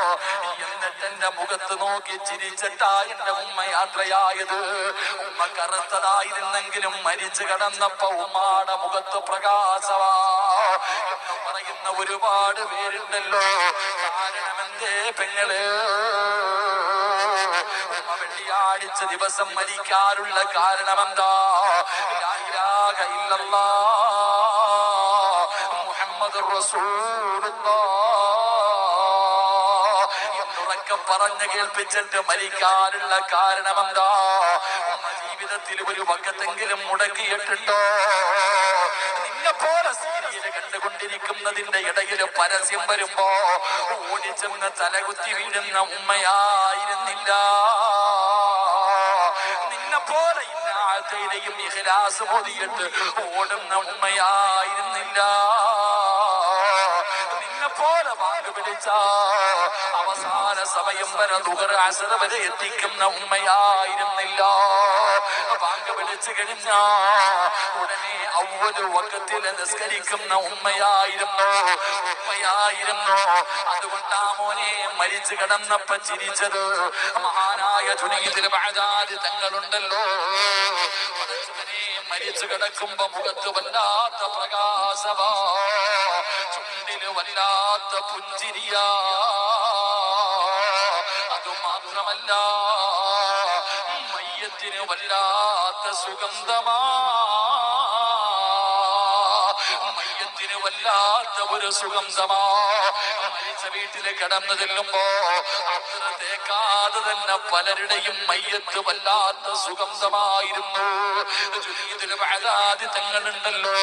S1: എന്നിട്ട് എന്റെ മുഖത്ത് നോക്കി ചിരിച്ചിട്ടാ എന്റെ ഉമ്മ യാത്രയായത്. ഉമ്മ കറുത്തതായിരുന്നെങ്കിലും മരിച്ചു കിടന്നപ്പോ ഉമ്മാടെ മുഖത്ത് പ്രകാശവാ എന്ന് പറയുന്ന ഒരുപാട് പേരുണ്ടല്ലോ. കാരണമെന്തേ പെങ്ങള്? ഉമ്മ വെള്ളിയാഴ്ച ദിവസം മരിക്കാനുള്ള കാരണമെന്താ? ലാ ഇലാഹ ഇല്ലല്ലാഹ് മുഹമ്മദുർ റസൂലുള്ളാഹ് എന്നുറക്കെ പറഞ്ഞു കേൾപ്പിച്ചിട്ട് മരിക്കാനുള്ള കാരണമെന്താ? ഉമ്മ ജീവിതത്തിൽ ഒരു വക്കത്തെങ്കിലും മുടക്കിയിട്ടുണ്ടോ? നിന്നെ പോലെ സീരിയല് കണ്ടുകൊണ്ടിരിക്കുന്നതിന്റെ ഇടയിൽ പരസ്യം വരുമ്പോ ഓടിച്ചെന്ന് തലകുത്തി വീഴുന്ന ഉമ്മയായിരുന്നില്ല. നിന്നെ പോലെ ഇന്നാഴത്തെയും ഇഖ്ലാസ് മോദിയിട്ട് ഓടുന്ന ഉമ്മയായിരുന്നില്ല. നിന്നെ പോലെ വാക്ക് പിടിച്ച അവസാന സമയം വരെ ദുഹർ അസർ വരെ എത്തിക്കുന്ന ഉമ്മയായിരുന്നില്ല. വാക്ക് വിളിച്ചു കഴിഞ്ഞ ഉടനെ അവ്വല് വഖത്തില് നിസ്കരിക്കുന്ന ഉമ്മയായിരുന്നു. അതുകൊണ്ടാ മോനെ മരിച്ചു കിടന്നപ്പോ ചിരിച്ചത്. മഹാനായ ജുനൈദുൽ ബഗ്ദാദി തങ്ങളുണ്ടല്ലോ, മരിച്ചു കിടക്കുമ്പോ മുഖത്ത് വല്ലാത്ത പ്രകാശവാ, ചുണ്ടില് വല്ലാത്ത പുഞ്ചിരിയാ. അതുമാത്രമല്ല മയ്യത്തിന് വല്ലാത്ത സുഗന്ധമാ, മയ്യത്തിന് വല്ലാത്ത ഒരു സുഗന്ധമാ. മരിച്ച വീട്ടില് കിടന്നു ചെല്ലുമ്പോ അത്ര തേക്കാതെ തന്നെ പലരുടെയും മയ്യത്ത് വല്ലാത്ത സുഗന്ധമായിരുന്നു. ജുനൈദുൽ ബഗ്ദാദി തങ്ങളുണ്ടല്ലോ,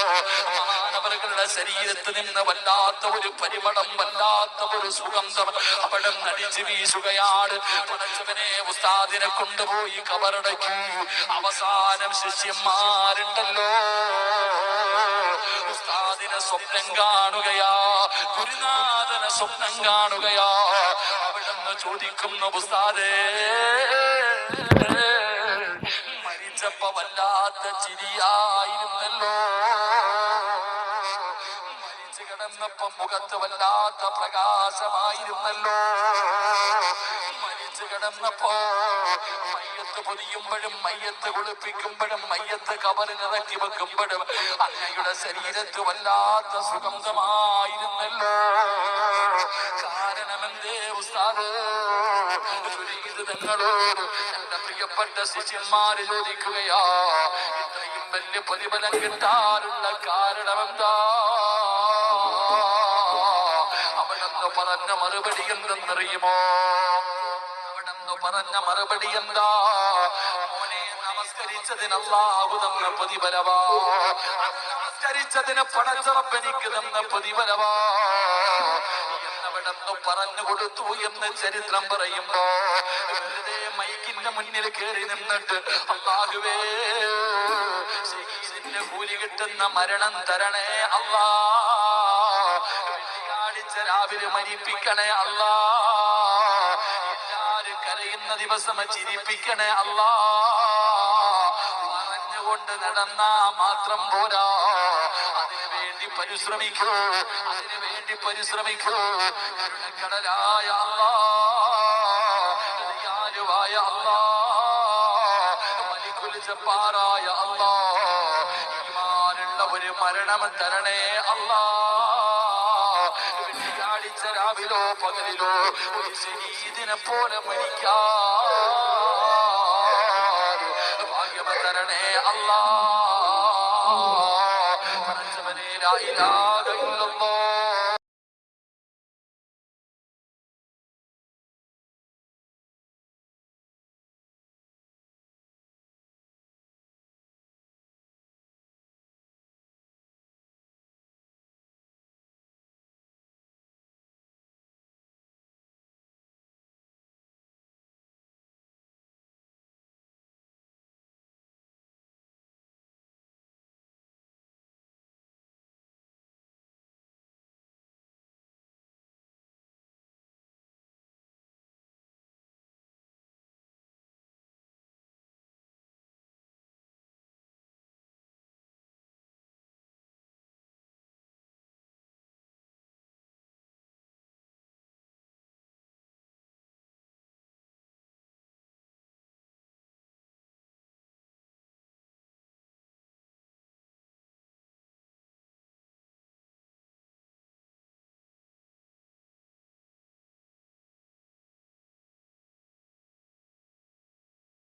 S1: മാനവരുടെ ശരീരത്തിൽ നിന്ന് വല്ലാത്ത ഒരു പരിമളം, വല്ലാത്ത ഒരു സുഗന്ധം അവിടെ നടിച്ചു വീശുകയാണ്. പടച്ചവനെ, ഉസ്താദിനെ കൊണ്ടുപോയി കബറടക്കി. അവസാനം ശിഷ്യന്മാരുണ്ടല്ലോ ഉസ്താദിനെ സ്വപ്നം കാണുകയാ, ഗുരുനാഥനെ സ്വപ്നം കാണുകയാ. അവിടുന്ന് ചോദിക്കുന്നു, ഉസ്താദേ മരിച്ചപ്പോ വല്ലാത്ത ചിരിയായിരുന്നല്ലോ, മരിച്ചു കിടന്നപ്പോ മുഖത്ത് വല്ലാത്ത പ്രകാശമായിരുന്നല്ലോ, മരിച്ചു കിടന്നപ്പോ മയ്യത്ത് പൊതിയുമ്പോഴും മയ്യത്ത് കുളിപ്പിക്കുമ്പോഴും മയ്യത്ത് കബറിനിറക്കി വെക്കുമ്പോഴും അങ്ങയുടെ ശരീരത്ത് വല്ലാത്ത സുഗന്ധമായിരുന്നല്ലോ. കാരണമെന്തേ ഉസ്താദ്? ഇത് തങ്ങളോട് എന്റെ പ്രിയപ്പെട്ട ശിഷ്യന്മാര് ചോദിക്കുകയാ, ഇത്രയും വലിയ പ്രതിഫലം കിട്ടാനുള്ള കാരണമെന്താ? അവിടെന്ന് പറഞ്ഞ മറുപടി എന്തെന്നറിയുമോ? പറഞ്ഞ മറുപടി എന്താ? മോനെ, നമസ്കരിച്ചതിന് അല്ലാഹു തന്ന പ്രതിഫലവാ, നമസ്കരിച്ചതിന് പടച്ചറപ്പ് എനിക്ക് തന്ന പ്രതിഫലവാ എന്നവിടെന്ന് പറഞ്ഞു കൊടുത്തു എന്ന് ചരിത്രം പറയുമ്പോ വെറുതെ മൈക്കിന്റെ മുന്നിൽ കയറി നിന്നിട്ട് അല്ലാഹുവേ ഷഹീദിന്റെ കൂലി കിട്ടുന്ന മരണം തരണേ അല്ലാ, വെള്ളിയാഴ്ച രാവിലെ മരിപ്പിക്കണേ അല്ലാ, കരയുന്ന ദിവസം ചിരിപ്പിക്കണേ അല്ലാ. പറഞ്ഞുകൊണ്ട് നടന്നാ മാത്രം പോരാ, അതിനു വേണ്ടി പരിശ്രമിക്കൂ, അതിനു വേണ്ടി പരിശ്രമിക്കൂ. കരുണക്കടലായ അല്ലാ, ദയാലുവായ അല്ലാ, മലിക്കുൽ ജബ്ബാറായ അല്ലാ, ഈമാനുള്ള ഒരു മരണം തരണേ അല്ലാ. വെള്ളിയാഴ്ച രാവിലോ പകലിലോ ഒരു ശഹീദിനെ പോലെ മരിക്കാൻ ഭാഗ്യം തരണേ അല്ലാ. പടച്ചവനേ, ലാ ഇലാഹ ഇല്ലല്ലാഹ്